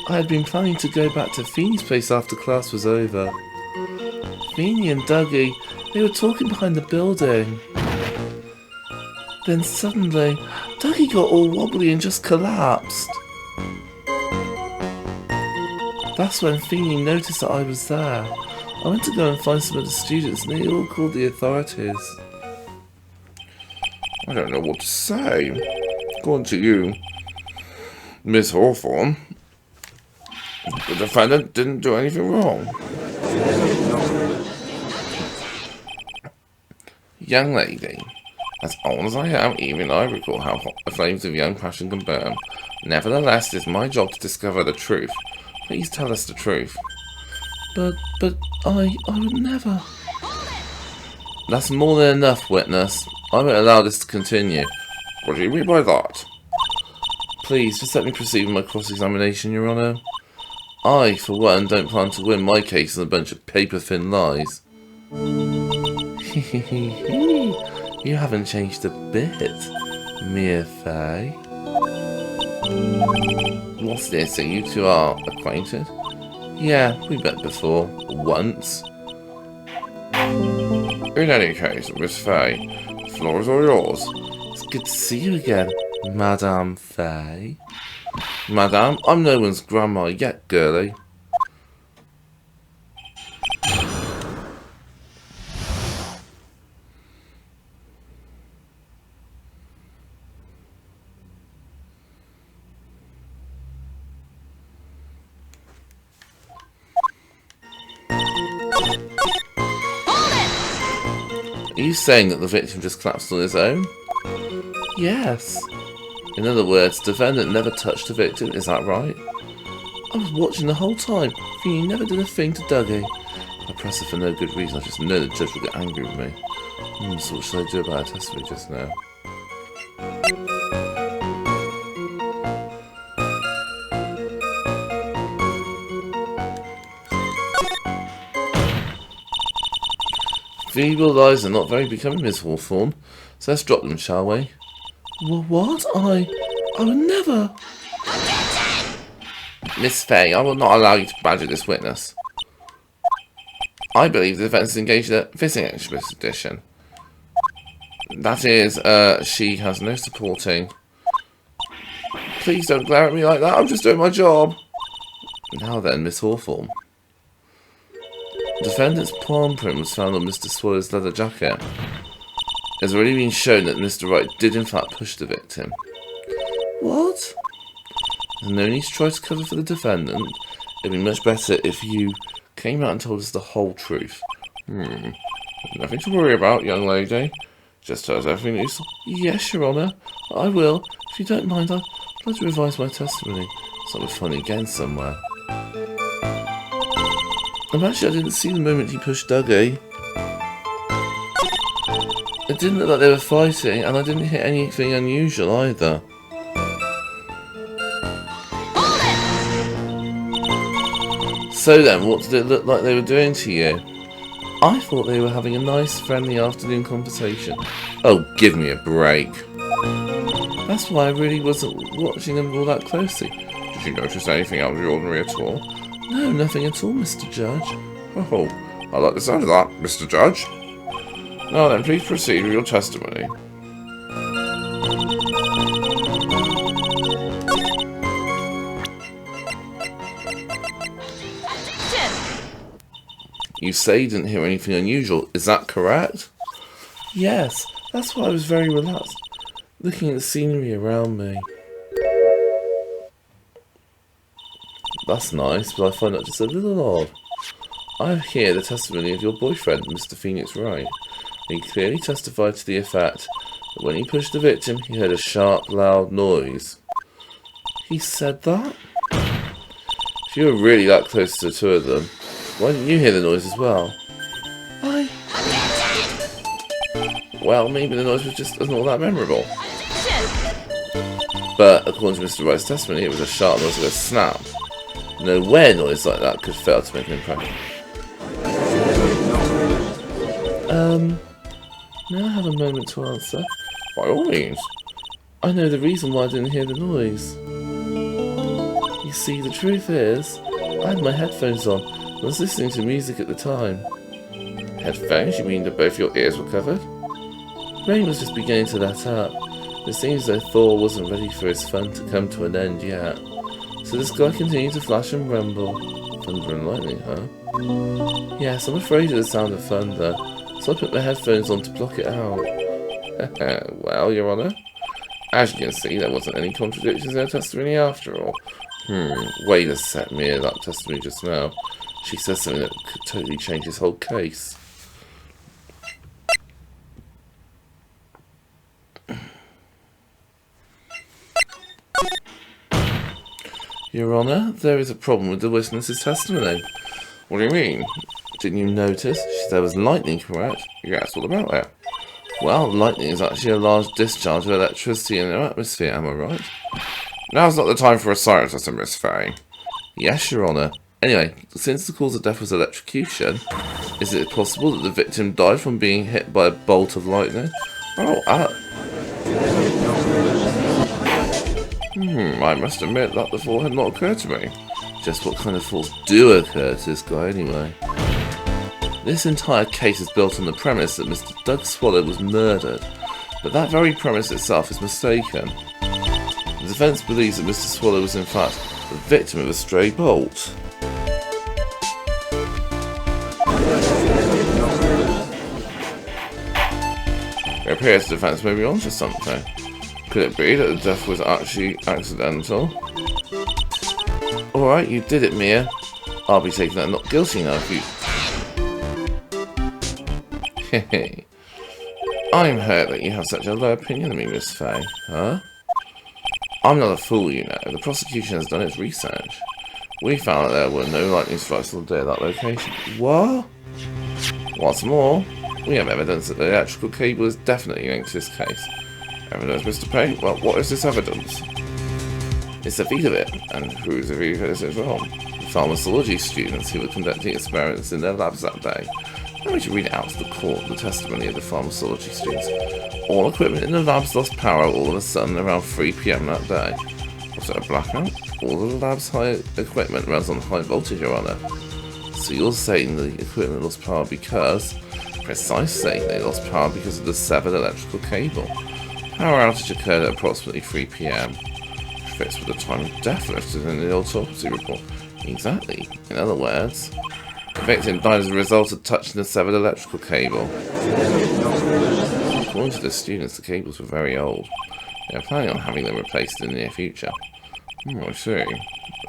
I had been planning to go back to Feeney's place after class was over. Feeney and Dougie, they were talking behind the building. Then suddenly, Dougie got all wobbly and just collapsed. That's when Feeney noticed that I was there. I went to go and find some of the students and they all called the authorities. I don't know what to say. According to you, Miss Hawthorne, the defendant didn't do anything wrong. Young lady, as old as I am, even I recall how hot the flames of young passion can burn. Nevertheless, it is my job to discover the truth. Please tell us the truth. But I would never. That's more than enough, witness. I won't allow this to continue. What do you mean by that? Please, just let me proceed with my cross-examination, Your Honour. I, for one, don't plan to win my case on a bunch of paper-thin lies. You haven't changed a bit, Mia Fey. What's this? So you two are acquainted? Yeah, we met before. Once. In any case, Miss Fey, the floor is all yours. It's good to see you again, Madame Fey. Madame, I'm no one's grandma yet, girlie. Are you saying that the victim just collapsed on his own? Yes. In other words, the defendant never touched the victim, is that right? I was watching the whole time, thinking he never did a thing to Dougie. I press it for no good reason, I just know the judge will get angry with me. So what should I do about her testimony just now? Feeble lies are not very becoming, Miss Hawthorne, so let's drop them, shall we? What? I would never... Miss Fey, I will not allow you to badger this witness. I believe the defence is engaged in a fishing expedition. That is, she has no supporting. Please don't glare at me like that, I'm just doing my job. Now then, Miss Hawthorne. Defendant's palm print was found on Mr. Swallow's leather jacket. It has already been shown that Mr. Wright did in fact push the victim. What? There's no need to try to cover for the defendant. It'd be much better if you came out and told us the whole truth. Nothing to worry about, young lady. Just tell us everything you saw. Yes, Your Honour, I will. If you don't mind, I'd like to revise my testimony. Something funny again somewhere. Actually, I didn't see the moment he pushed Dougie. It didn't look like they were fighting, and I didn't hear anything unusual either. So then, what did it look like they were doing to you? I thought they were having a nice, friendly afternoon conversation. Oh, give me a break. That's why I really wasn't watching them all that closely. Did you notice anything out of the ordinary at all? No, nothing at all, Mr. Judge. Oh, I like the sound of that, Mr. Judge. Now then, please proceed with your testimony. You say you didn't hear anything unusual, is that correct? Yes, that's why I was very relaxed, looking at the scenery around me. That's nice, but I find that just a little odd. I hear the testimony of your boyfriend, Mr. Phoenix Wright. He clearly testified to the effect that when he pushed the victim, he heard a sharp, loud noise. He said that? If you were really that close to the two of them, why didn't you hear the noise as well? Well, maybe the noise was just not that memorable. But according to Mr. Wright's testimony, it was a sharp noise like a snap. No way a noise like that could fail to make an impression. May I have a moment to answer? By all means. I know the reason why I didn't hear the noise. You see, the truth is, I had my headphones on. I was listening to music at the time. Headphones? You mean that both your ears were covered? Rain was just beginning to let up. It seems though Thor wasn't ready for his fun to come to an end yet. So the sky continued to flash and rumble. Thunder and lightning, huh? Yes, I'm afraid of the sound of thunder, so I put my headphones on to block it out. Well, Your Honour, as you can see, there wasn't any contradictions in her testimony after all. Wait a sec, Mia, that testimony just now. She says something that could totally change this whole case. Your Honour, there is a problem with the witness's testimony. What do you mean? Didn't you notice? She said there was lightning, correct? Yes, what about it? Well, lightning is actually a large discharge of electricity in the atmosphere, am I right? Now's not the time for a science lesson, Miss Fey. Yes, Your Honour. Anyway, since the cause of death was electrocution, is it possible that the victim died from being hit by a bolt of lightning? I must admit that the thought had not occurred to me. Just what kind of thoughts do occur to this guy anyway? This entire case is built on the premise that Mr. Doug Swallow was murdered, but that very premise itself is mistaken. The defence believes that Mr. Swallow was in fact the victim of a stray bolt. It appears the defence may be onto something. Could it be that the death was actually accidental? Alright, you did it, Mia. I'll be taking that not guilty now if you... Hehe. I'm hurt that you have such a low opinion of me, Miss Fey. Huh? I'm not a fool, you know. The prosecution has done its research. We found that there were no lightning strikes on the day at that location. What? What's more, we have evidence that the electrical cable is definitely linked to this case. Evidence, Mr. Payne? Well, what is this evidence? It's a feed of it, and whose feed is it from? The pharmacology students who were conducting experiments in their labs that day. I'm going to read out to the court the testimony of the pharmacology students. All equipment in the labs lost power all of a sudden around 3 PM that day. Was it a blackout? All of the lab's high equipment runs on high voltage, Your Honour. So you're saying the equipment lost power because Precisely, they lost power because of the severed electrical cable. Power outage occurred at approximately 3 PM, which fits with the time of death listed in the autopsy report. Exactly. In other words, the victim died as a result of touching the severed electrical cable. According to the students, the cables were very old. They are planning on having them replaced in the near future. I see.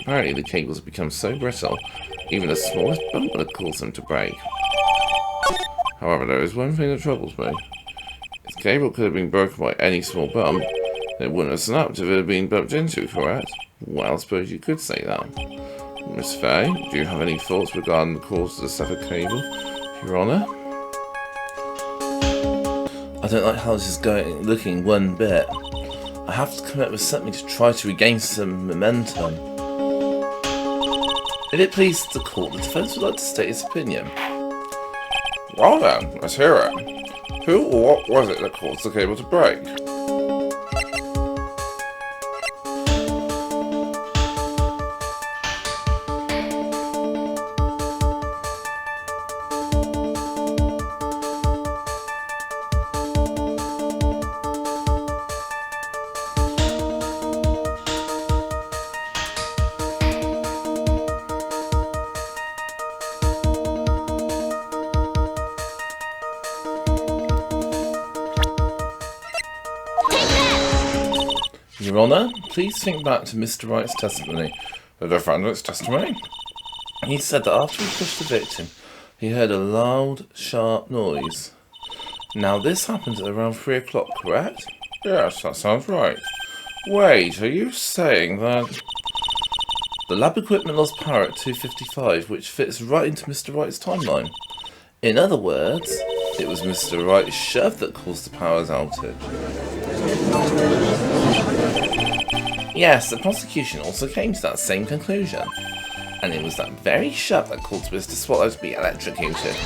Apparently the cables have become so brittle, even the smallest bump would have caused them to break. However, there is one thing that troubles me. If the cable could have been broken by any small bump, then it wouldn't have snapped if it had been bumped into, correct? Well, I suppose you could say that. Miss Fey, do you have any thoughts regarding the cause of the severed cable, Your Honour? I don't like how this is looking one bit. I have to come up with something to try to regain some momentum. If it pleases the court, the defence would like to state its opinion. Well then, let's hear it. Who or what was it that caused the cable to break? Your Honour, please think back to Mr. Wright's testimony. The defendant's testimony? He said that after he pushed the victim, he heard a loud, sharp noise. Now this happened at around 3 o'clock, correct? Yes, that sounds right. Wait, are you saying that... The lab equipment lost power at 2:55, which fits right into Mr. Wright's timeline. In other words, it was Mr. Wright's shove that caused the power's outage. Yes, the prosecution also came to that same conclusion. And it was that very shove that caused Mr. Swallow to be electrocuted.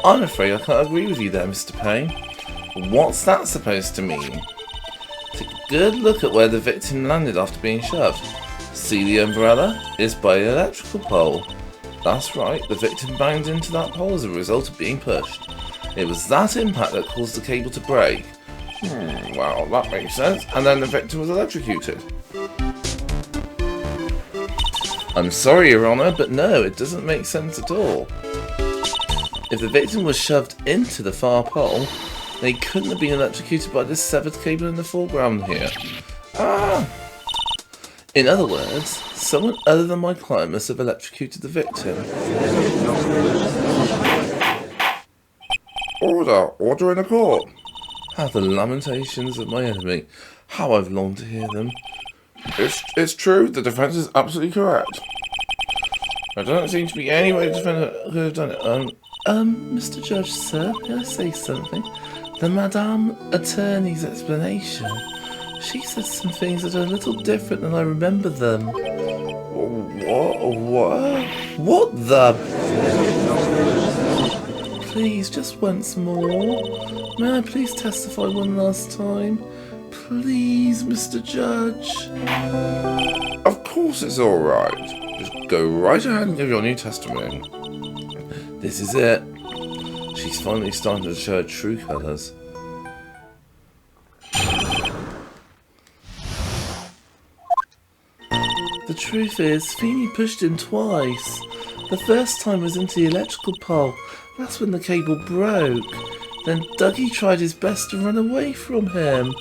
I'm afraid I can't agree with you there, Mr. Payne. What's that supposed to mean? Take a good look at where the victim landed after being shoved. See the umbrella? It's by an electrical pole. That's right, the victim banged into that pole as a result of being pushed. It was that impact that caused the cable to break. Well, that makes sense. And then the victim was electrocuted. I'm sorry, Your Honour, but no, it doesn't make sense at all. If the victim was shoved into the far pole, they couldn't have been electrocuted by this severed cable in the foreground here. In other words, someone other than my client must have electrocuted the victim. Order in the court. How the lamentations of my enemy. How I've longed to hear them. It's true, the defence is absolutely correct. There doesn't seem to be any way the defendant could have done it. Mr. Judge, sir, may I say something? The Madame Attorney's explanation. She said some things that are a little different than I remember them. What the... Please, just once more. May I please testify one last time? Please, Mr. Judge. Of course it's alright. Just go right ahead and give your new testimony. This is it. She's finally starting to show her true colours. The truth is, Feeney pushed him twice. The first time was into the electrical pole. That's when the cable broke. Then Dougie tried his best to run away from him.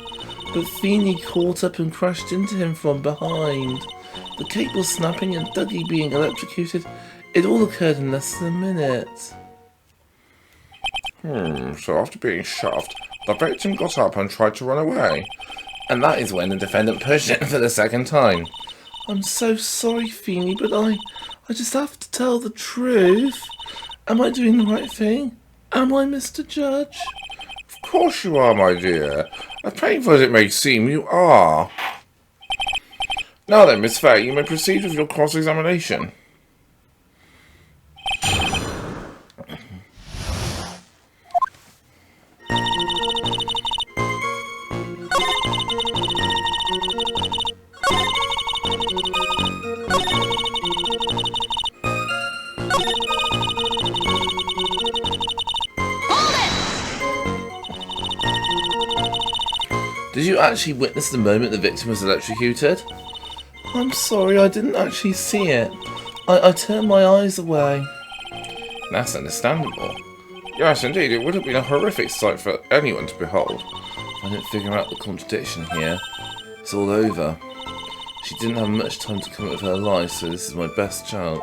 But Feeney caught up and crashed into him from behind. The cable snapping and Dougie being electrocuted, it all occurred in less than a minute. So after being shoved, the victim got up and tried to run away. And that is when the defendant pushed him for the second time. I'm so sorry, Feeney, but I just have to tell the truth. Am I doing the right thing? Am I, Mr. Judge? Of course you are, my dear. As painful as it may seem, you are. Now then, Miss Fey, you may proceed with your cross-examination. Did you actually witness the moment the victim was electrocuted? I'm sorry, I didn't actually see it. I turned my eyes away. That's understandable. Yes, indeed, it would have been a horrific sight for anyone to behold. I didn't figure out the contradiction here. It's all over. She didn't have much time to come up with her life, so this is my best chance.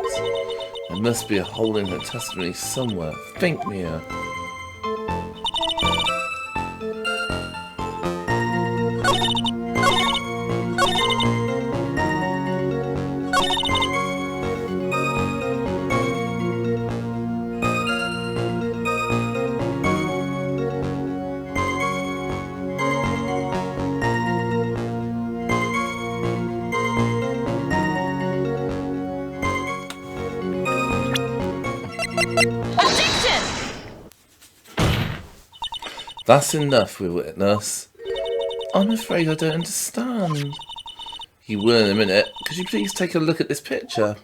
There must be a hole in her testimony somewhere. Think, Mia. That's enough, witness. I'm afraid I don't understand. You will in a minute. Could you please take a look at this picture?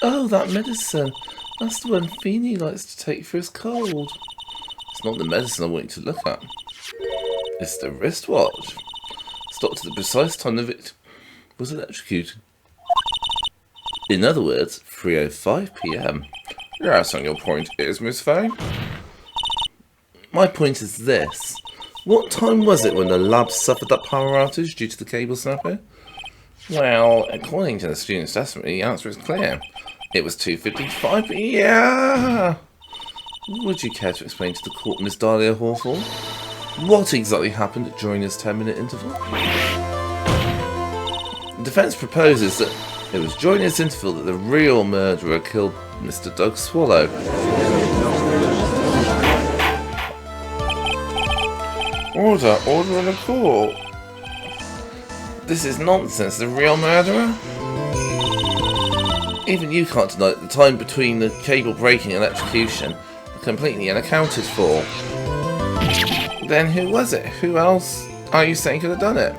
Oh, that medicine. That's the one Feeny likes to take for his cold. It's not the medicine I want you to look at. It's the wristwatch. Stopped at the precise time the victim was electrocuted. In other words, 3:05 PM. Yes, and your point is, Miss Fey? My point is this. What time was it when the lab suffered that power outage due to the cable snapping? Well, according to the student's testimony, the answer is clear. It was 2:55 p.m. Would you care to explain to the court, Miss Dahlia Hawthorne, what exactly happened during this 10-minute interval? The defence proposes that it was during this interval that the real murderer killed Mr. Doug Swallow. Order in the court. This is nonsense. The real murderer? Even you can't deny that the time between the cable breaking and electrocution are completely unaccounted for. Then who was it? Who else are you saying could have done it?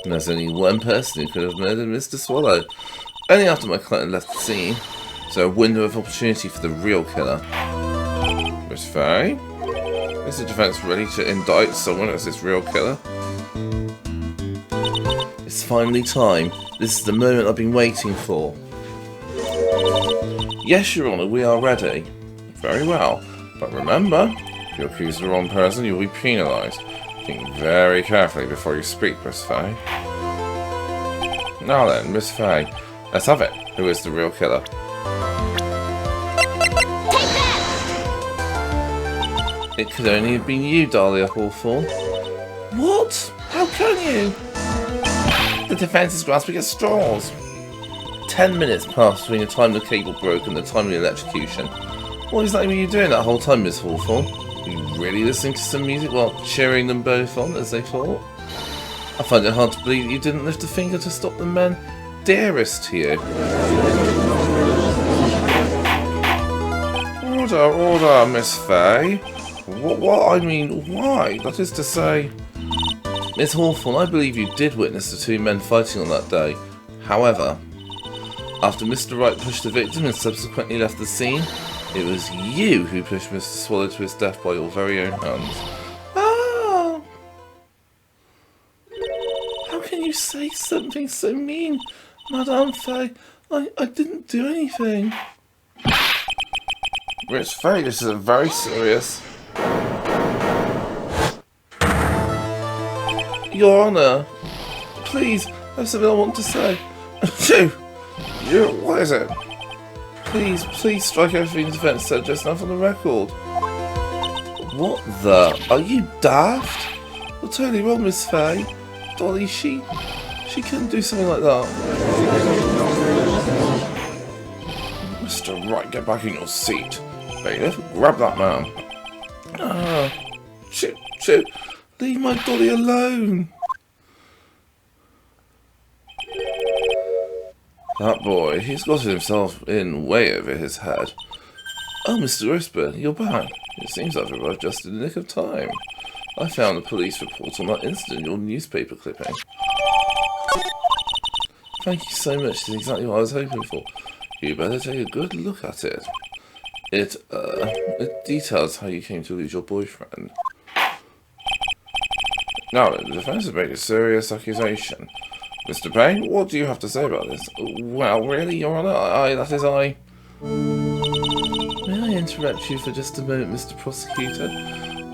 There's only one person who could have murdered Mr. Swallow. Only after my client left the scene. So a window of opportunity for the real killer. Miss Fey? Is the defence ready to indict someone as this real killer? It's finally time. This is the moment I've been waiting for. Yes, Your Honour, we are ready. Very well. But remember, if you accuse the wrong person, you'll be penalised. Think very carefully before you speak, Miss Fey. Now then, Miss Fey, let's have it. Who is the real killer? It could only have been you, Dahlia Hawthorne. What? How can you? The defence is grasping at straws. 10 minutes passed between the time the cable broke and the time of the electrocution. What exactly were you doing that whole time, Miss Hawthorne? Were you really listening to some music while cheering them both on as they fought? I find it hard to believe that you didn't lift a finger to stop the men dearest to you. Order, Miss Fey. What? I mean, why? That is to say... Miss Hawthorne, I believe you did witness the two men fighting on that day. However, after Mr. Wright pushed the victim and subsequently left the scene, it was you who pushed Mr. Swallow to his death by your very own hands. Ah! How can you say something so mean, Madame Fey? I didn't do anything. Miss Fey, this is very serious. Your Honour, please, I have something I want to say. You, what is it? Please strike everything the defence said just now from the record. What the? Are you daft? You're totally wrong, Miss Fey. Dolly, she couldn't do something like that. Mr. Wright, get back in your seat. Bailiff, grab that man. Shoot. Leave my Dolly alone. That boy, he's got himself in way over his head. Oh, Mr. Whisper, you're back. It seems I've arrived just in the nick of time. I found the police report on that incident in your newspaper clipping. Thank you so much. It's exactly what I was hoping for. You better take a good look at it. It details how you came to lose your boyfriend. Now, the defense has made a serious accusation. Mr. Payne, what do you have to say about this? Well, really, Your Honour, I... May I interrupt you for just a moment, Mr. Prosecutor?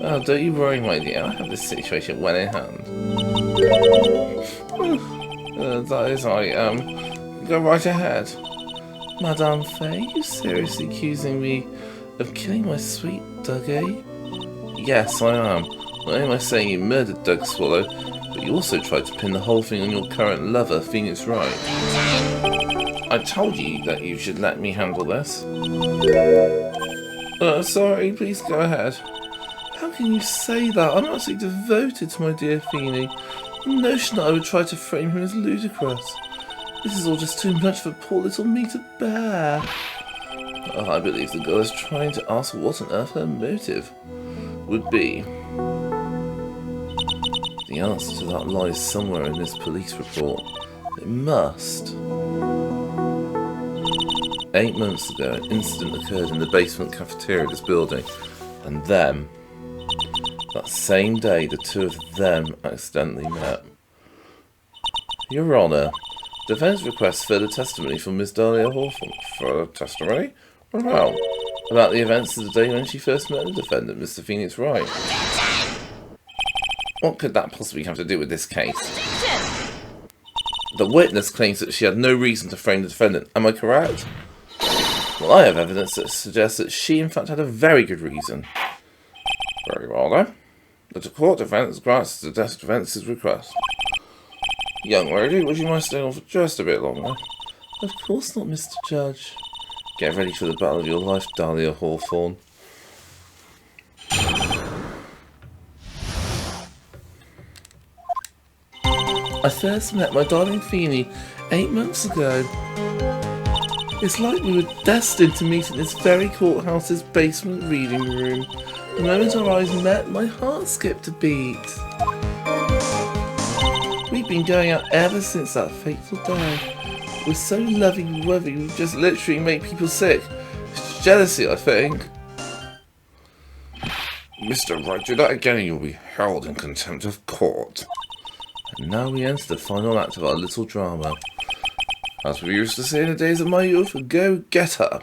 Oh, don't you worry, my dear. I have this situation well in hand. That is, go right ahead. Madame Fey, you seriously accusing me of killing my sweet Dougie? Yes, I am. Not only am I saying you murdered Doug Swallow, but you also tried to pin the whole thing on your current lover, Phoenix Wright. I told you that you should let me handle this. Sorry, please go ahead. How can you say that? I'm absolutely devoted to my dear Feeny. The notion that I would try to frame him is ludicrous. This is all just too much for poor little me to bear. I believe the girl is trying to ask what on earth her motive would be. The answer to that lies somewhere in this police report. It must. 8 months ago, an incident occurred in the basement cafeteria of this building, and them. That same day, the two of them accidentally met. Your Honour, defence requests further testimony from Miss Dahlia Hawthorne. Further testimony? What about? About the events of the day when she first met the defendant, Mr. Phoenix Wright. What could that possibly have to do with this case? The witness claims that she had no reason to frame the defendant. Am I correct? Well, I have evidence that suggests that she, in fact, had a very good reason. Very well, then. The court defence grants the defence's request. Young lady, would you mind staying on for just a bit longer? Of course not, Mr. Judge. Get ready for the battle of your life, Dahlia Hawthorne. I first met my darling Feeny 8 months ago. It's like we were destined to meet in this very courthouse's basement reading room. The moment our eyes met, my heart skipped a beat. We've been going out ever since that fateful day. We're so lovey-wovey, we just literally make people sick. It's jealousy, I think. Mr. Wright, do that again and you'll be held in contempt of court. And now we enter the final act of our little drama. As we used to say in the days of my youth, go get her.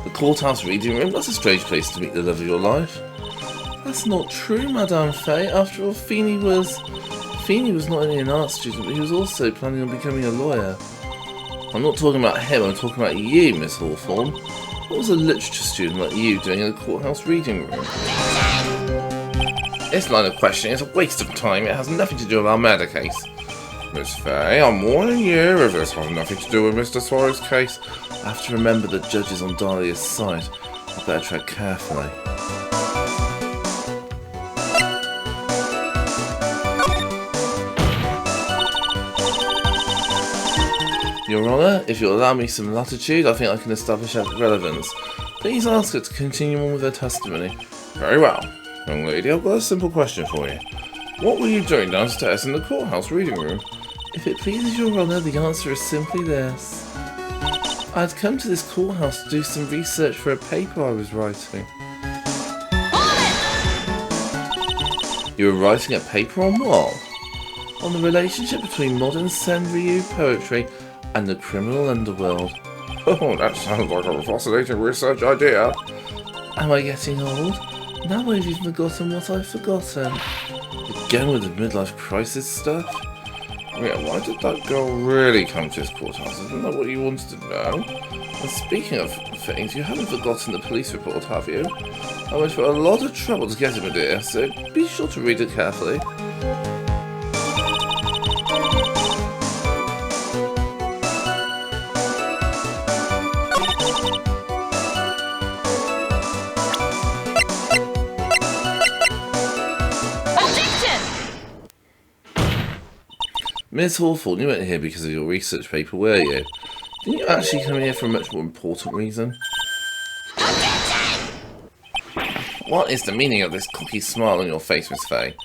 The courthouse reading room, that's a strange place to meet the love of your life. That's not true, Madame Fey. After all, Feeny was not only an art student, but he was also planning on becoming a lawyer. I'm not talking about him, I'm talking about you, Miss Hawthorne. What was a literature student like you doing in a courthouse reading room? This line of questioning is a waste of time. It has nothing to do with our murder case. Miss Fey, I'm warning you, if this has nothing to do with Mr. Swallow's case, I have to remember the judge is on Dahlia's side. I better tread carefully. Your Honour, if you'll allow me some latitude, I think I can establish relevance. Please ask her to continue on with her testimony. Very well. Young lady, I've got a simple question for you. What were you doing downstairs in the courthouse reading room? If it pleases Your Honour, the answer is simply this. I'd come to this courthouse to do some research for a paper I was writing. You were writing a paper on what? On the relationship between modern Senryu poetry and the criminal underworld. Oh, that sounds like a fascinating research idea. Am I getting old? Now I've even forgotten what I've forgotten. Again with the midlife crisis stuff? Yeah, why did that girl really come to this courthouse? Isn't that what you wanted to know? And speaking of things, you haven't forgotten the police report, have you? I went through a lot of trouble to get it, my dear, so be sure to read it carefully. Miss Hawthorne, you weren't here because of your research paper, were you? Didn't you actually come here for a much more important reason? What What is the meaning of this cocky smile on your face, Miss Fey?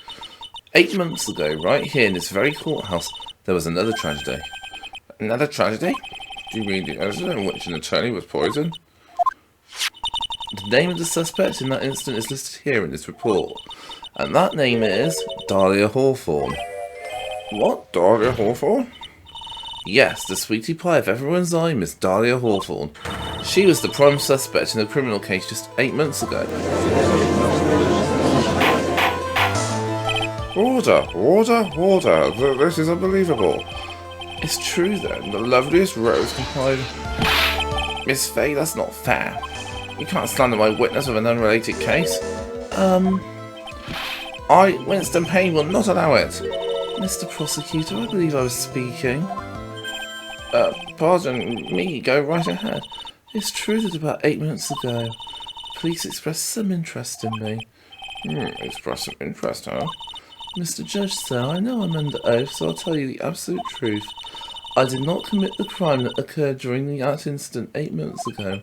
8 months ago, right here in this very courthouse, there was another tragedy. Another tragedy? Do you mean the incident in which an attorney was poisoned? The name of the suspect in that incident is listed here in this report, and that name is Dahlia Hawthorne. What? Dahlia Hawthorne? Yes, the sweetie pie of everyone's eye, Miss Dahlia Hawthorne. She was the prime suspect in a criminal case just 8 months ago. Order, order, order. This is unbelievable. It's true then, the loveliest rose complied. Miss Fey, that's not fair. You can't slander my witness with an unrelated case. Winston Payne will not allow it. Mr. Prosecutor, I believe I was speaking. Pardon me, go right ahead. It's true that about 8 months ago, police expressed some interest in me. Express some interest, huh? Mr. Judge, sir, I know I'm under oath, so I'll tell you the absolute truth. I did not commit the crime that occurred during that incident 8 months ago.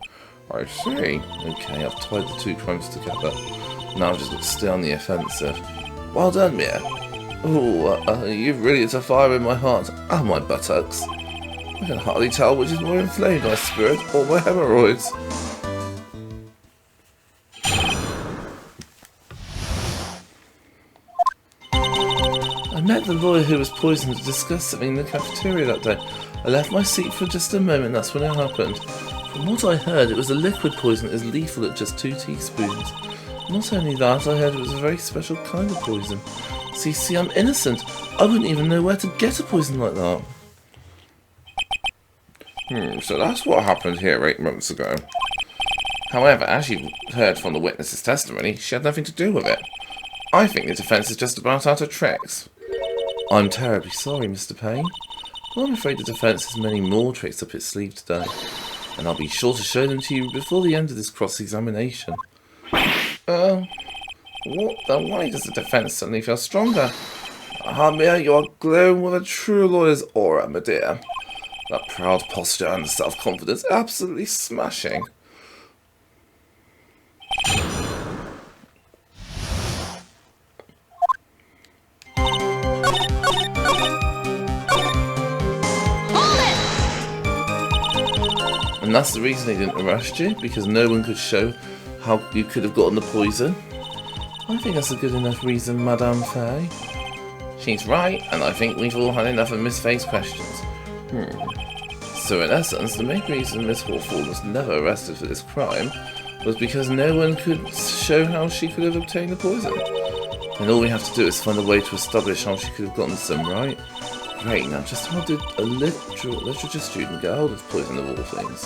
I see. Okay, I've tied the two crimes together. Now I've just got to stay on the offensive. Well done, Mia. Ooh, you've really lit a fire in my heart and my buttocks. I can hardly tell which is more inflamed, my spirit or my hemorrhoids. I met the lawyer who was poisoned to discuss something in the cafeteria that day. I left my seat for just a moment, that's when it happened. From what I heard, it was a liquid poison that is lethal at just 2 teaspoons. Not only that, I heard it was a very special kind of poison. See, I'm innocent. I wouldn't even know where to get a poison like that. So that's what happened here 8 months ago. However, as you heard from the witness's testimony, she had nothing to do with it. I think the defence is just about out of tricks. I'm terribly sorry, Mr. Payne. But I'm afraid the defence has many more tricks up its sleeve today. And I'll be sure to show them to you before the end of this cross-examination. Why does the defence suddenly feel stronger? Mia, you are glowing with a true lawyer's aura, my dear. That proud posture and self-confidence, absolutely smashing. And that's the reason they didn't arrest you, because no one could show how you could have gotten the poison. I think that's a good enough reason, Madame Fey. She's right, and I think we've all had enough of Miss Fey's questions. So in essence, the main reason Miss Hawthorne was never arrested for this crime was because no one could show how she could have obtained the poison. And all we have to do is find a way to establish how she could have gotten some, right? Great, now just how did a literature student get hold of poison of all things?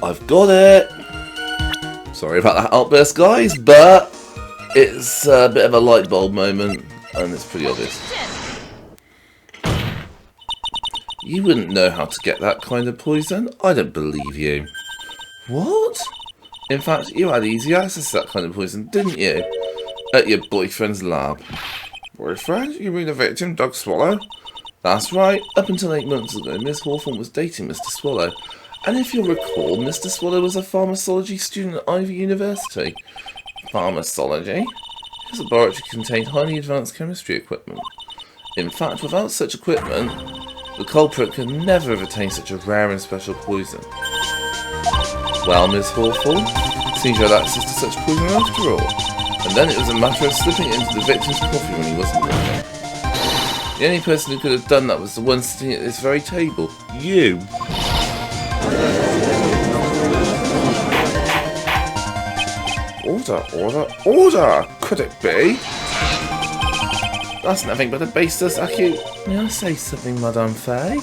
I've got it! Sorry about that outburst, guys, but it's a bit of a light bulb moment, and it's pretty obvious. You wouldn't know how to get that kind of poison. I don't believe you. What? In fact, you had easy access to that kind of poison, didn't you? At your boyfriend's lab. Boyfriend? You mean the victim, Doug Swallow? That's right. Up until 8 months ago, Miss Hawthorne was dating Mr. Swallow. And if you'll recall, Mr. Swallow was a pharmacology student at Ivy University. Pharmacology? His laboratory contained highly advanced chemistry equipment. In fact, without such equipment, the culprit could never have attained such a rare and special poison. Well, Miss Hawthorne, seems you had access to such poison after all. And then it was a matter of slipping it into the victim's coffee when he wasn't looking. The only person who could have done that was the one sitting at this very table. You! Order! Could it be? That's nothing but a baseless accusation. May I say something, Madame Fey?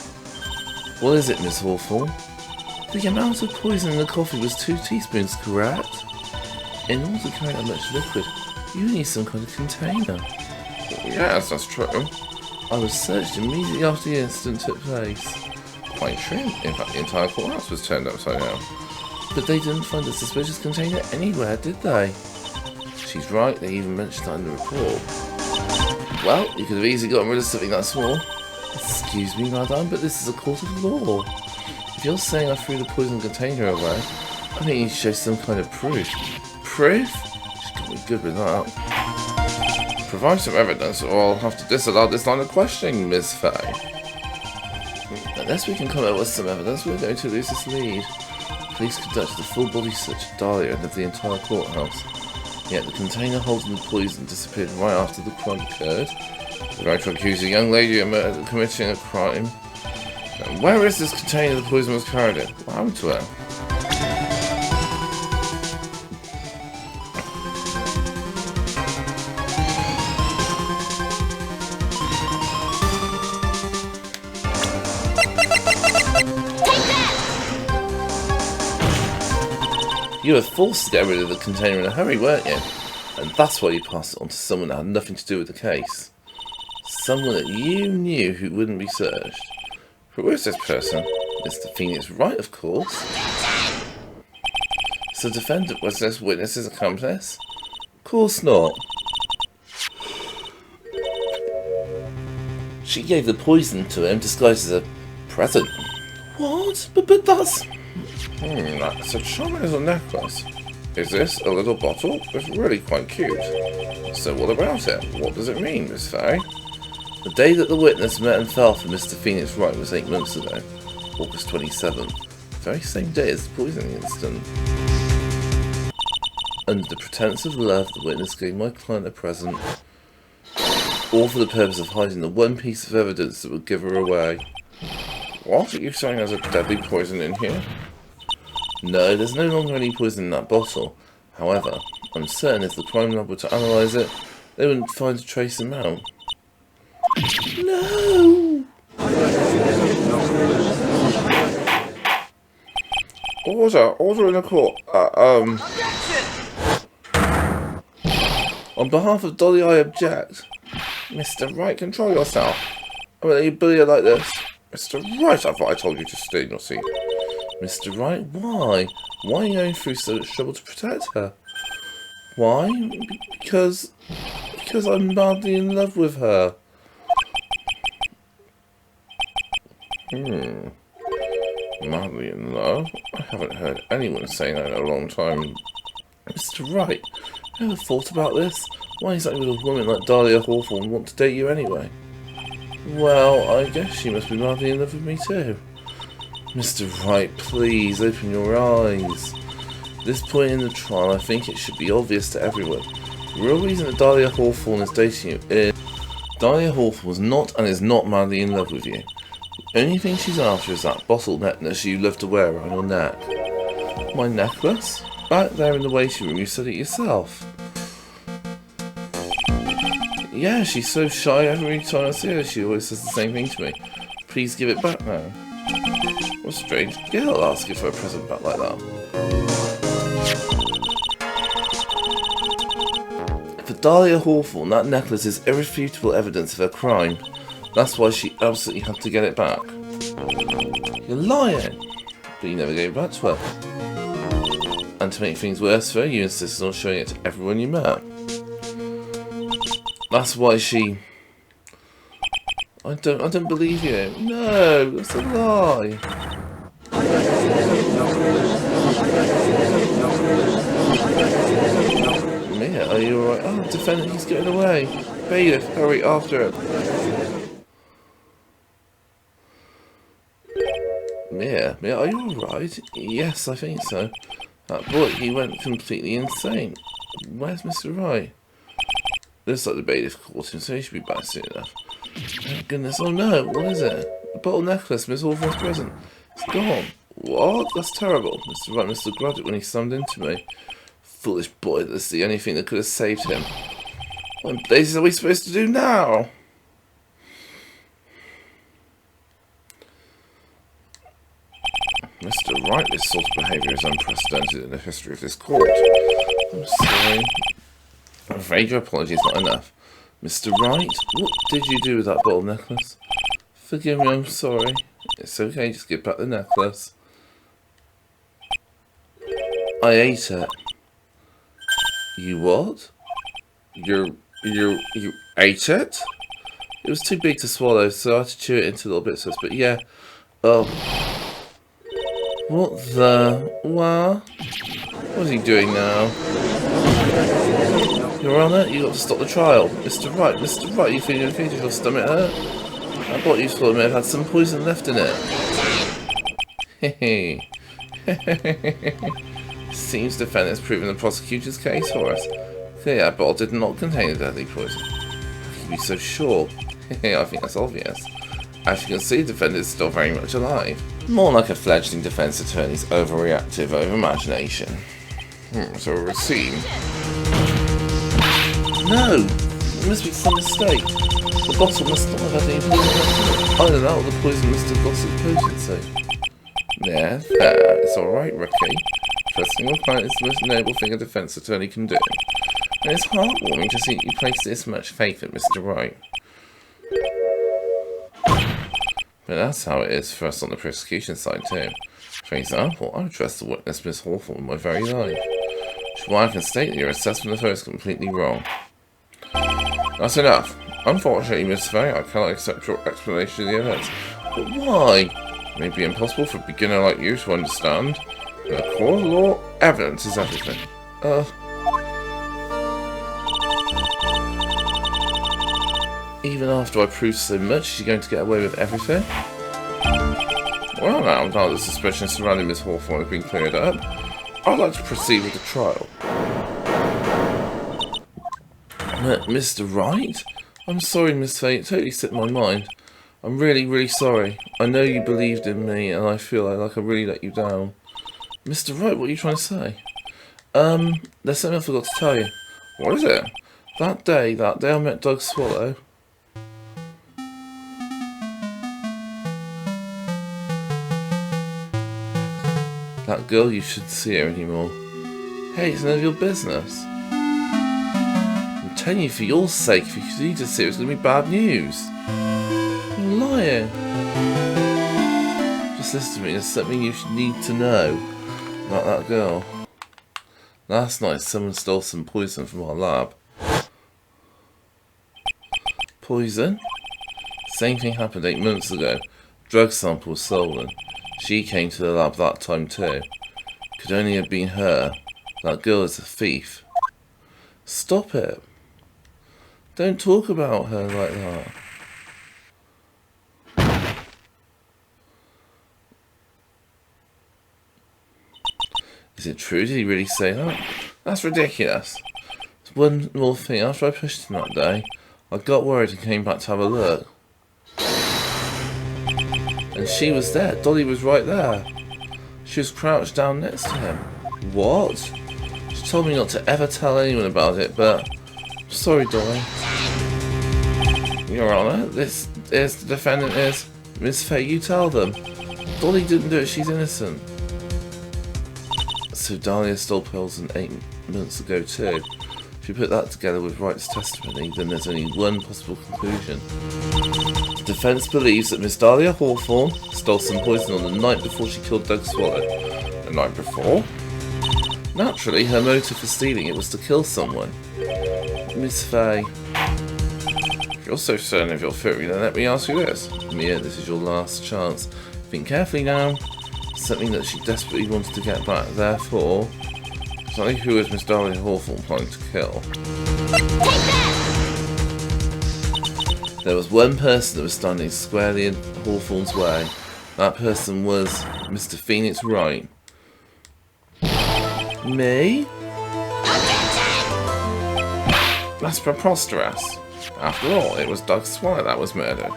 What is it, Miss Hawthorne? The amount of poison in the coffee was 2 teaspoons, correct? In order to carry that much liquid, you need some kind of container. Yes, that's true. I was searched immediately after the incident took place. Quite true. In fact, the entire courthouse was turned upside down. But they didn't find a suspicious container anywhere, did they? She's right, they even mentioned that in the report. Well, you could have easily gotten rid of something that small. Excuse me, madame, but this is a court of law. If you're saying I threw the poison container away, I think you should show some kind of proof. Proof? She's got me good with that. Provide some evidence, or I'll have to disallow this line of questioning, Miss Fey. Unless we can come up with some evidence, we're going to lose this lead. Police conducted a full-body search of Dahlia and of the entire courthouse. Yet the container holding the poison disappeared right after the crime occurred. We're going to accuse a young lady of committing a crime. And where is this container the poison was carried in? What happened to her? You were forced to get rid of the container in a hurry, weren't you? And that's why you passed it on to someone that had nothing to do with the case. Someone that you knew who wouldn't be searched. Who is this person? Mr. Phoenix Wright, of course. So the defendant was this witness's accomplice? Of course not. She gave the poison to him disguised as a present. What? But that's... That's a charming little necklace. Is this a little bottle? It's really quite cute. So what about it? What does it mean, Miss Fey? The day that the witness met and fell for Mr. Phoenix Wright was 8 months ago, August 27th, the very same day as the poisoning incident. Under the pretense of love, the witness gave my client a present, all for the purpose of hiding the one piece of evidence that would give her away. What? Are you saying there's a deadly poison in here? No, there's no longer any poison in that bottle. However, I'm certain if the crime lab were to analyse it, they wouldn't find a trace amount. No! Order in the court. On behalf of Dolly, I object. Mr. Wright, control yourself. I won't let you bully her like this. Mr. Wright, I thought I told you to stay in your seat. Mr. Wright, why? Why are you going through so much trouble to protect her? Why? Because I'm madly in love with her. Madly in love? I haven't heard anyone say that in a long time. Mr. Wright, you ever thought about this? Why exactly would a woman like Dahlia Hawthorne want to date you anyway? Well, I guess she must be madly in love with me too. Mr. Wright, please open your eyes. At this point in the trial, I think it should be obvious to everyone. The real reason that Dahlia Hawthorne is dating you is... Dahlia Hawthorne was not and is not madly in love with you. The only thing she's after is that bottle necklace you love to wear around your neck. My necklace? Back there in the waiting room, you said it yourself. Yeah, she's so shy every time I see her, she always says the same thing to me. Please give it back now. What a strange girl asking for a present back like that. For Dahlia Hawthorne, that necklace is irrefutable evidence of her crime. That's why she absolutely had to get it back. You're lying! But you never gave it back to her. And to make things worse for her, you insisted on showing it to everyone you met. That's why she... I don't believe you. No, that's a lie. Mia, are you alright? Oh, defendant, he's getting away. Bailiff, hurry after him. Mia, are you alright? Yes, I think so. That boy, he went completely insane. Where's Mr. Wright? Looks like the bailiff caught him, so he should be back soon enough. Thank goodness. Oh no, what is it? The bottle necklace, Miss Hawthorne's present. It's gone. What? That's terrible. Mr. Wright must have grabbed it when he slammed into me. Foolish boy, that's the only thing that could have saved him. What in blazes are we supposed to do now? Mr. Wright, this sort of behaviour is unprecedented in the history of this court. I'm sorry. I'm afraid your apology is not enough. Mr. Wright, what did you do with that bottle necklace? Forgive me, I'm sorry. It's okay, just give back the necklace. I ate it. You what? You ate it? It was too big to swallow, so I had to chew it into little bits. But yeah. Oh. What the? What? What is he doing now? Your Honour, you got to stop the trial. Mr. Wright, you feeling okay? Does your stomach hurt? I thought you thought it may have had some poison left in it. Hehe. Seems defendants proven the prosecutor's case for us. Clearly that bottle did not contain a deadly poison. How can you be so sure? I think that's obvious. As you can see, the defendant is still very much alive. More like a fledgling defense attorney's overreactive over-imagination. So a receipt. No! There must be some mistake. The bottle must not have had any poison left in it. I don't know what the poison must have got its potency. There. It's alright, Rookie. Trusting your client is the most noble thing a defense attorney can do. And it's heartwarming to see you place this much faith in Mr. Wright. But that's how it is for us on the prosecution side too. For example, I would trust the witness Miss Hawthorne with my very life. While I can state that your assessment of her is completely wrong. That's enough. Unfortunately, Miss Fey, I cannot accept your explanation of the events. But why? It may be impossible for a beginner like you to understand. In a court of law, evidence is everything. Even after I proved so much, she's going to get away with everything? Well now the suspicion surrounding Miss Hawthorne has been cleared up, I'd like to proceed with the trial. Mr. Wright? I'm sorry, Miss Fey, it totally slipped my mind. I'm really, really sorry. I know you believed in me, and I feel like I really let you down. Mr. Wright, what are you trying to say? There's something I forgot to tell you. What is it? That day I met Doug Swallow. That girl, you shouldn't see her anymore. Hey, it's none of your business. I'm telling you for your sake, if you need to see her, it's going to be bad news. You're lying. Just listen to me, there's something you need to know about that girl. Last night, someone stole some poison from our lab. Poison? Same thing happened 8 months ago. Drug sample was stolen. She came to the lab that time too. Could only have been her. That girl is a thief. Stop it. Don't talk about her like that. Is it true? Did he really say that? That's ridiculous. One more thing. After I pushed him that day, I got worried and came back to have a look. And she was there. Dolly was right there. She was crouched down next to him. What? She told me not to ever tell anyone about it, but... I'm sorry, Dolly. Your Honour, this is the defendant is... Miss Fey, you tell them. Dolly didn't do it, she's innocent. So Dahlia stole poison 8 months ago too. If you put that together with Wright's testimony, then there's only one possible conclusion. The defence believes that Miss Dahlia Hawthorne stole some poison on the night before she killed Doug Swallow. The night before? Naturally, her motive for stealing it was to kill someone. Miss Fey. If you're so certain of your theory, then let me ask you this. Mia, this is your last chance. Think carefully now. Something that she desperately wanted to get back, therefore... Exactly who is Miss Dahlia Hawthorne planning to kill? There was one person that was standing squarely in Hawthorne's way. That person was Mr. Phoenix Wright. Me? That's preposterous. After all, it was Doug Swallow that was murdered.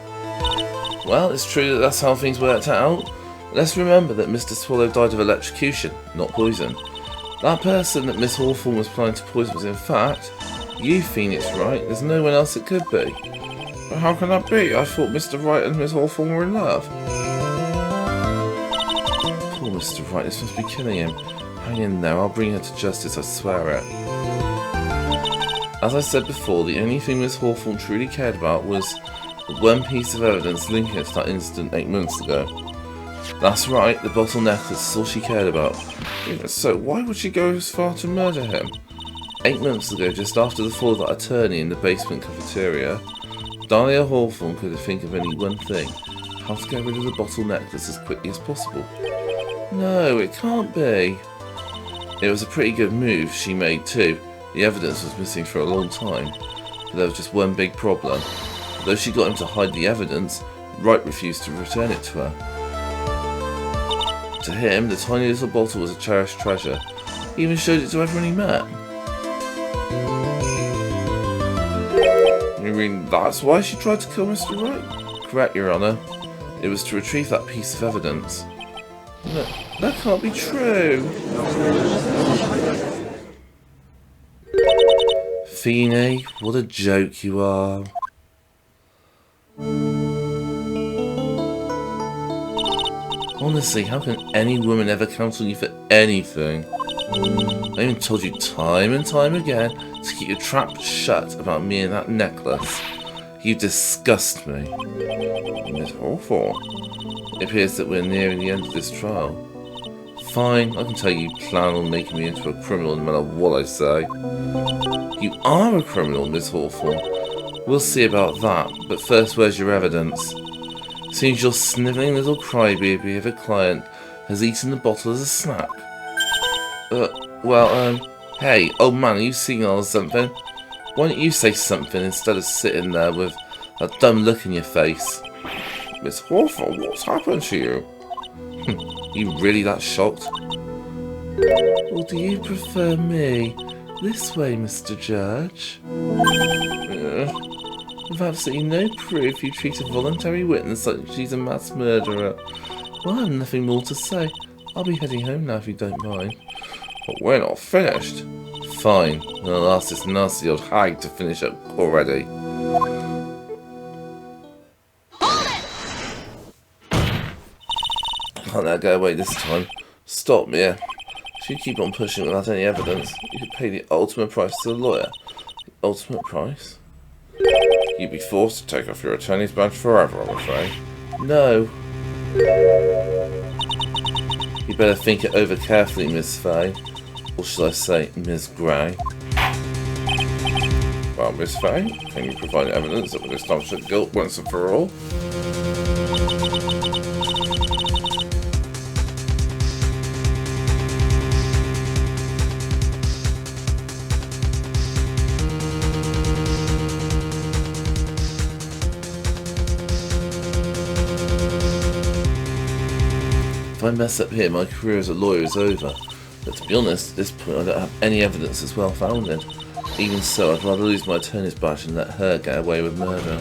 Well, it's true that that's how things worked out. Let's remember that Mr. Swallow died of electrocution, not poison. That person that Miss Hawthorne was planning to poison was in fact you, Phoenix Wright. There's no one else it could be. But how can that be? I thought Mr. Wright and Miss Hawthorne were in love. Poor Mr. Wright, this must be killing him. Hang in there, I'll bring her to justice, I swear it. As I said before, the only thing Miss Hawthorne truly cared about was the one piece of evidence linking her to that incident 8 months ago. That's right, the bottle necklace is all she cared about. Even so, why would she go as far to murder him? 8 months ago, just after the fall of that attorney in the basement cafeteria, Dahlia Hawthorne could think of only one thing: how to get rid of the bottle necklace as quickly as possible. No, it can't be. It was a pretty good move she made too. The evidence was missing for a long time, but there was just one big problem. Though she got him to hide the evidence, Wright refused to return it to her. To him, the tiny little bottle was a cherished treasure. He even showed it to everyone he met. You mean that's why she tried to kill Mr. Wright? Correct, Your Honour. It was to retrieve that piece of evidence. No, that can't be true. Feeney, what a joke you are. Honestly, how can any woman ever count on you for anything? I even told you time and time again to keep your trap shut about me and that necklace. You disgust me. Miss Hawthorne, it appears that we're nearing the end of this trial. Fine, I can tell you plan on making me into a criminal no matter what I say. You are a criminal, Miss Hawthorne. We'll see about that, but first, where's your evidence? Seems your snivelling little crybaby of a client has eaten the bottle as a snack. Hey, old man, are you singing or something? Why don't you say something instead of sitting there with a dumb look in your face? Miss Hawthorne, what's happened to you? You really that shocked? Or do you prefer me this way, Mr. Judge? With absolutely no proof, you treat a voluntary witness like she's a mass murderer. Well, I have nothing more to say. I'll be heading home now if you don't mind. But we're not finished. Fine, then I'll ask this nasty old hag to finish up already. Can't let her get away this time. Stop, Mia. If you keep on pushing without any evidence, you could pay the ultimate price to the lawyer. The ultimate price? You'd be forced to take off your attorney's badge forever, I'm afraid. No. You better think it over carefully, Miss Fey. Or shall I say, Ms. Gray? Well, Miss Fey, can you provide evidence that will establish her guilt once and for all? If I mess up here, my career as a lawyer is over. But to be honest, at this point I don't have any evidence that's well founded. Even so, I'd rather lose my attorney's badge and let her get away with murder.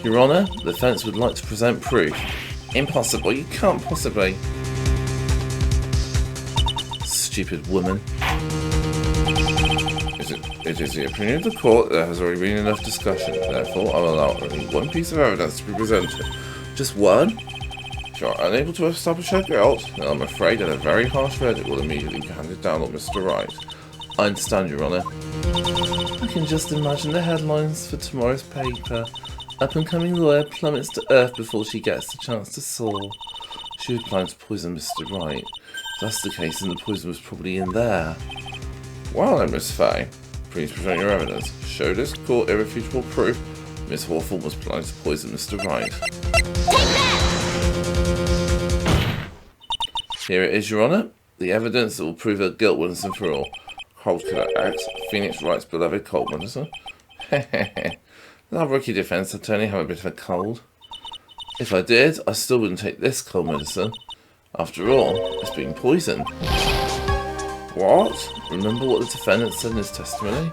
Your Honour, the defence would like to present proof. Impossible, you can't possibly. Stupid woman. It is the opinion of the court that there has already been enough discussion. Therefore, I will allow only one piece of evidence to be presented. Just one? If you are unable to establish her guilt, then I'm afraid that a very harsh verdict will immediately be handed down on Mr. Wright. I understand, Your Honour. I can just imagine the headlines for tomorrow's paper. Up-and-coming lawyer plummets to earth before she gets the chance to soar. She was planning to poison Mr. Wright. If that's the case, then the poison was probably in there. Well then, Miss Fey, please present your evidence. Show this court irrefutable proof Miss Hawthorne was planning to poison Mr. Wright. Here it is, Your Honour. The evidence that will prove her guilt once and for all. Cold Killer X, Phoenix Wright's beloved cold medicine. Hehehe. Did our rookie defence attorney have a bit of a cold? If I did, I still wouldn't take this cold medicine. After all, it's been poisoned. What? Remember what the defendant said in his testimony?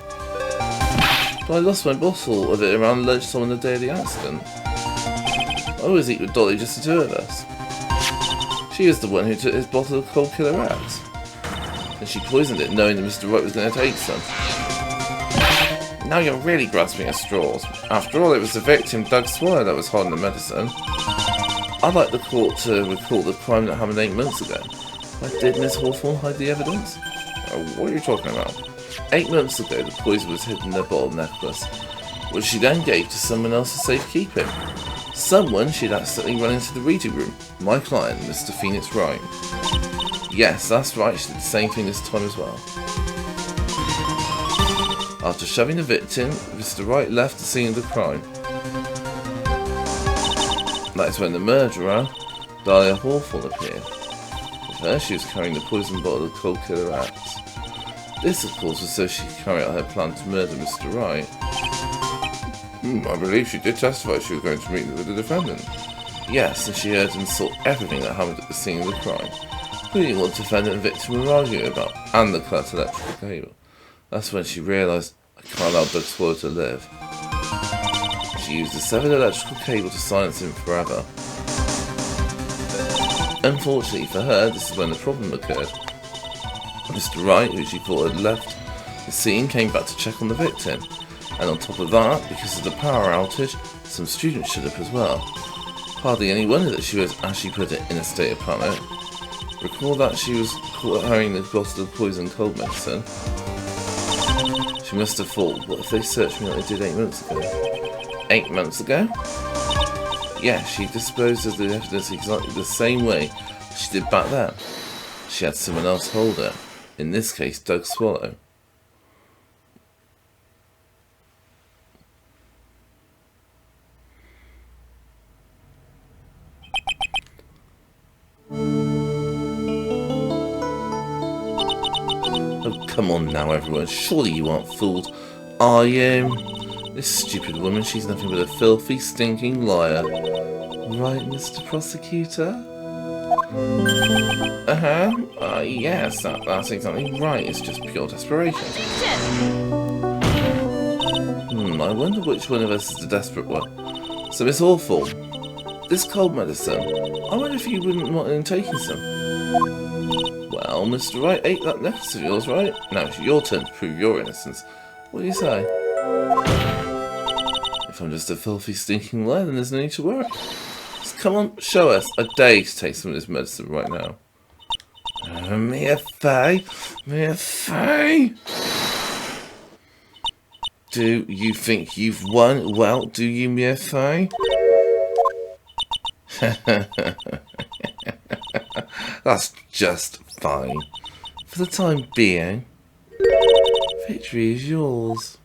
But I lost my bottle of it around lunchtime on the day of the accident. I always eat with Dolly, just the two of us. She was the one who took his bottle of Cold Killer X. And she poisoned it knowing that Mr. Wright was going to take some. Now you're really grasping at straws. After all, it was the victim, Doug Swire, that was hiding the medicine. I'd like the court to recall the crime that happened 8 months ago. Why did Miss Hawthorne hide the evidence? What are you talking about? 8 months ago, the poison was hidden in her bottle necklace, which she then gave to someone else for safekeeping. Someone she'd accidentally run into the reading room. My client, Mr. Phoenix Wright. Yes, that's right, she did the same thing this time as well. After shoving the victim, Mr. Wright left the scene of the crime. That is when the murderer, Dahlia Hawthorne, appeared. With her, she was carrying the poison bottle of cold killer axe. This, of course, was so she could carry out her plan to murder Mr. Wright. I believe she did testify she was going to meet with the defendant. Yes, and she heard and saw everything that happened at the scene of the crime, including what the defendant and victim were arguing about, and the cut electrical cable. That's when she realised, I can't allow Doug Swallow to live. She used the severed electrical cable to silence him forever. Unfortunately for her, this is when the problem occurred. Mr. Wright, who she thought had left the scene, came back to check on the victim. And on top of that, because of the power outage, some students showed up as well. Hardly any wonder that she was, as she put it, in a state of panic. Recall that she was caught carrying the bottle of poison cold medicine. She must have thought, what if they searched me like they did 8 months ago? 8 months ago? Yeah, she disposed of the evidence exactly the same way she did back then. She had someone else hold it. In this case, Doug Swallow. Oh, come on now, everyone. Surely you aren't fooled, are you? This stupid woman, she's nothing but a filthy, stinking liar. Right, Mr. Prosecutor? Yes, that's exactly right. It's just pure desperation. I wonder which one of us is the desperate one. So, Miss Hawthorne, this cold medicine, I wonder if you wouldn't mind taking some. Well, Mr. Wright ate that necklace of yours, right? Now it's your turn to prove your innocence. What do you say? If I'm just a filthy, stinking liar, then there's no need to worry. Just come on, show us. I dare you to take some of this medicine right now. Mia Fey? Mia Fey? Do you think you've won? Well, do you, Mia Fey? That's just fine. For the time being, victory is yours.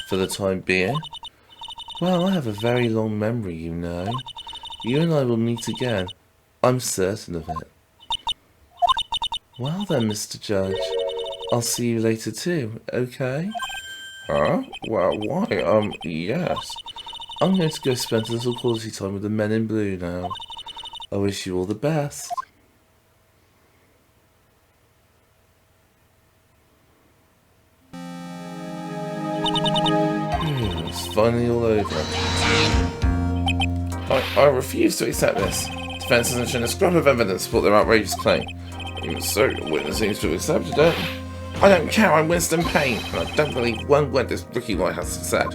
For the time being? Well, I have a very long memory, you know. You and I will meet again. I'm certain of it. Well then, Mr. Judge, I'll see you later too, okay? Huh? Well, why? Yes. I'm going to go spend a little quality time with the men in blue now. I wish you all the best. It's finally all over. I refuse to accept this. Defense hasn't shown a scrap of evidence to support their outrageous claim. Even so, the witness seems to have accepted it. I don't care, I'm Winston Payne, and I don't believe one word this rookie White has said.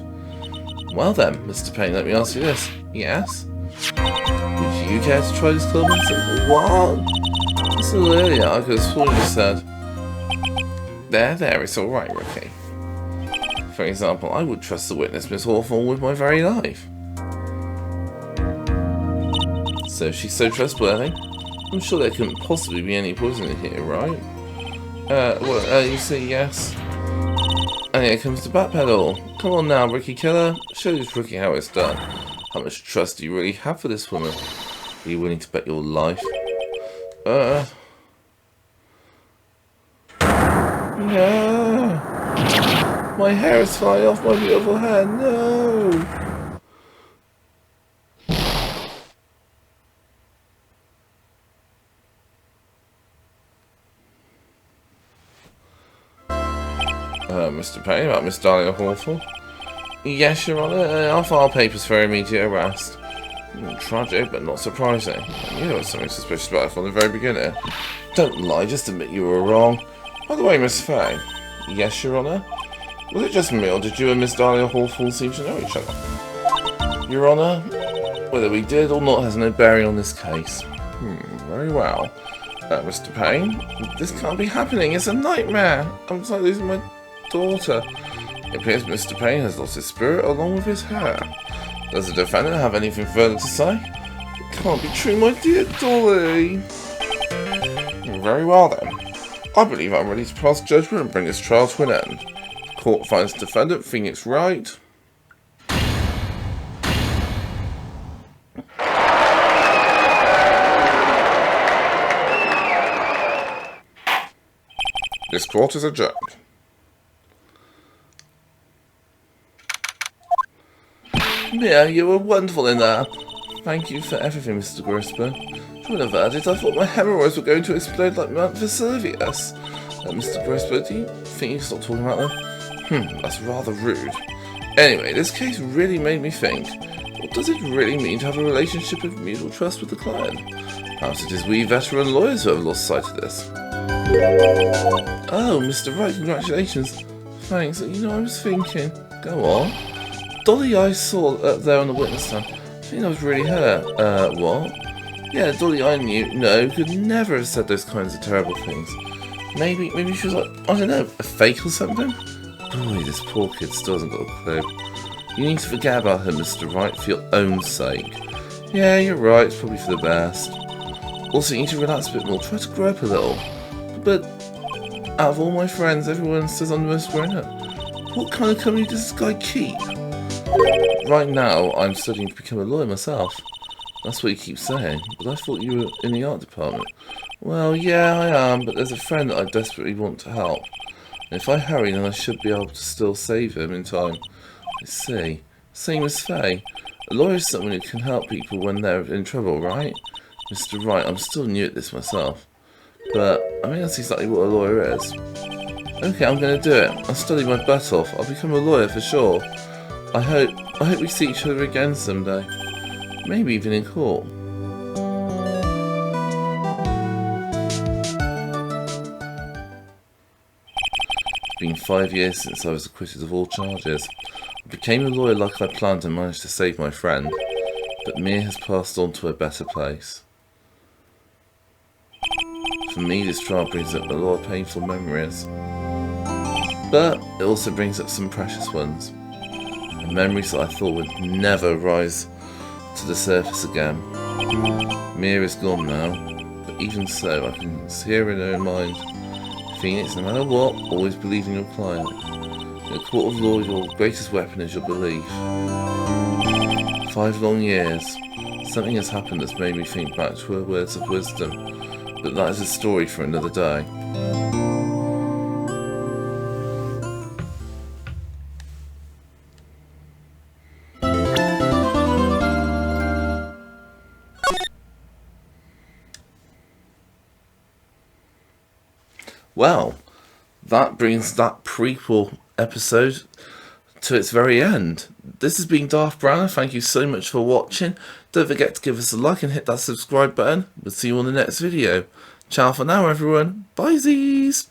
Well then, Mr. Payne, let me ask you this. Yes? Would you care to try this club and what? Just a little earlier, I could have sworn you said. There, it's alright, rookie. For example, I would trust the witness, Miss Hawthorne, with my very life. So she's so trustworthy? I'm sure there couldn't possibly be any poison in here, right? You see, yes. And here comes the backpedal. Come on now, rookie killer. Show this rookie how it's done. How much trust do you really have for this woman? Are you willing to bet your life? No. My hair is flying off my beautiful hair. No. Mr. Payne, about Miss Dahlia Hawthorne? Yes, Your Honour. I'll file papers for immediate arrest. Tragic, but not surprising. I knew there was something suspicious about her from the very beginning. Don't lie, just admit you were wrong. By the way, Miss Fey. Yes, Your Honour? Was it just me, or did you and Miss Dahlia Hawthorne seem to know each other? Your Honour, whether we did or not has no bearing on this case. Very well. Mr. Payne, this can't be happening. It's a nightmare. I'm like losing my daughter. It appears Mr. Payne has lost his spirit along with his hair. Does the defendant have anything further to say? It can't be true, my dear Dolly. Very well then. I believe I'm ready to pass judgment and bring this trial to an end. Court finds defendant Phoenix Wright. This court is adjourned. Mia, you were wonderful in there. Thank you for everything, Mr. Grossberg. To the verdict, I thought my hemorrhoids were going to explode like Mount Vesuvius. Mr. Grossberg, do you think you can stop talking about them? That's rather rude. Anyway, this case really made me think. What does it really mean to have a relationship of mutual trust with the client? Perhaps it is we veteran lawyers who have lost sight of this. Oh, Mr. Wright, congratulations. Thanks. You know, I was thinking. Go on. Dolly I saw up there on the witness stand. I think I was really her. What? Yeah, Dolly I knew. No, could never have said those kinds of terrible things. Maybe she was like, I don't know, a fake or something? Boy, this poor kid still hasn't got a clue. You need to forget about her, Mr. Wright, for your own sake. Yeah, you're right. It's probably for the best. Also, you need to relax a bit more. Try to grow up a little. But out of all my friends, everyone says I'm the most grown up. What kind of company does this guy keep? Right now, I'm studying to become a lawyer myself. That's what you keep saying, but I thought you were in the art department. Well, yeah, I am, but there's a friend that I desperately want to help. And if I hurry, then I should be able to still save him in time. I see. Same as Fey. A lawyer is someone who can help people when they're in trouble, right? Mr. Wright, I'm still new at this myself. But, I mean, that's exactly what a lawyer is. Okay, I'm going to do it. I'll study my butt off. I'll become a lawyer for sure. I hope we see each other again someday. Maybe even in court. It's been 5 years since I was acquitted of all charges. I became a lawyer like I planned and managed to save my friend. But Mia has passed on to a better place. For me, this trial brings up a lot of painful memories. But it also brings up some precious ones. And memories that I thought would never rise to the surface again. Mia is gone now, but even so, I can see her in her own mind. Phoenix, no matter what, always believe in your client. In a court of law, your greatest weapon is your belief. 5 long years. Something has happened that's made me think back to her words of wisdom, but that is a story for another day. Well, that brings that prequel episode to its very end. This has been Darth Browner. Thank you so much for watching. Don't forget to give us a like and hit that subscribe button. We'll see you on the next video. Ciao for now, everyone. Bye-sies.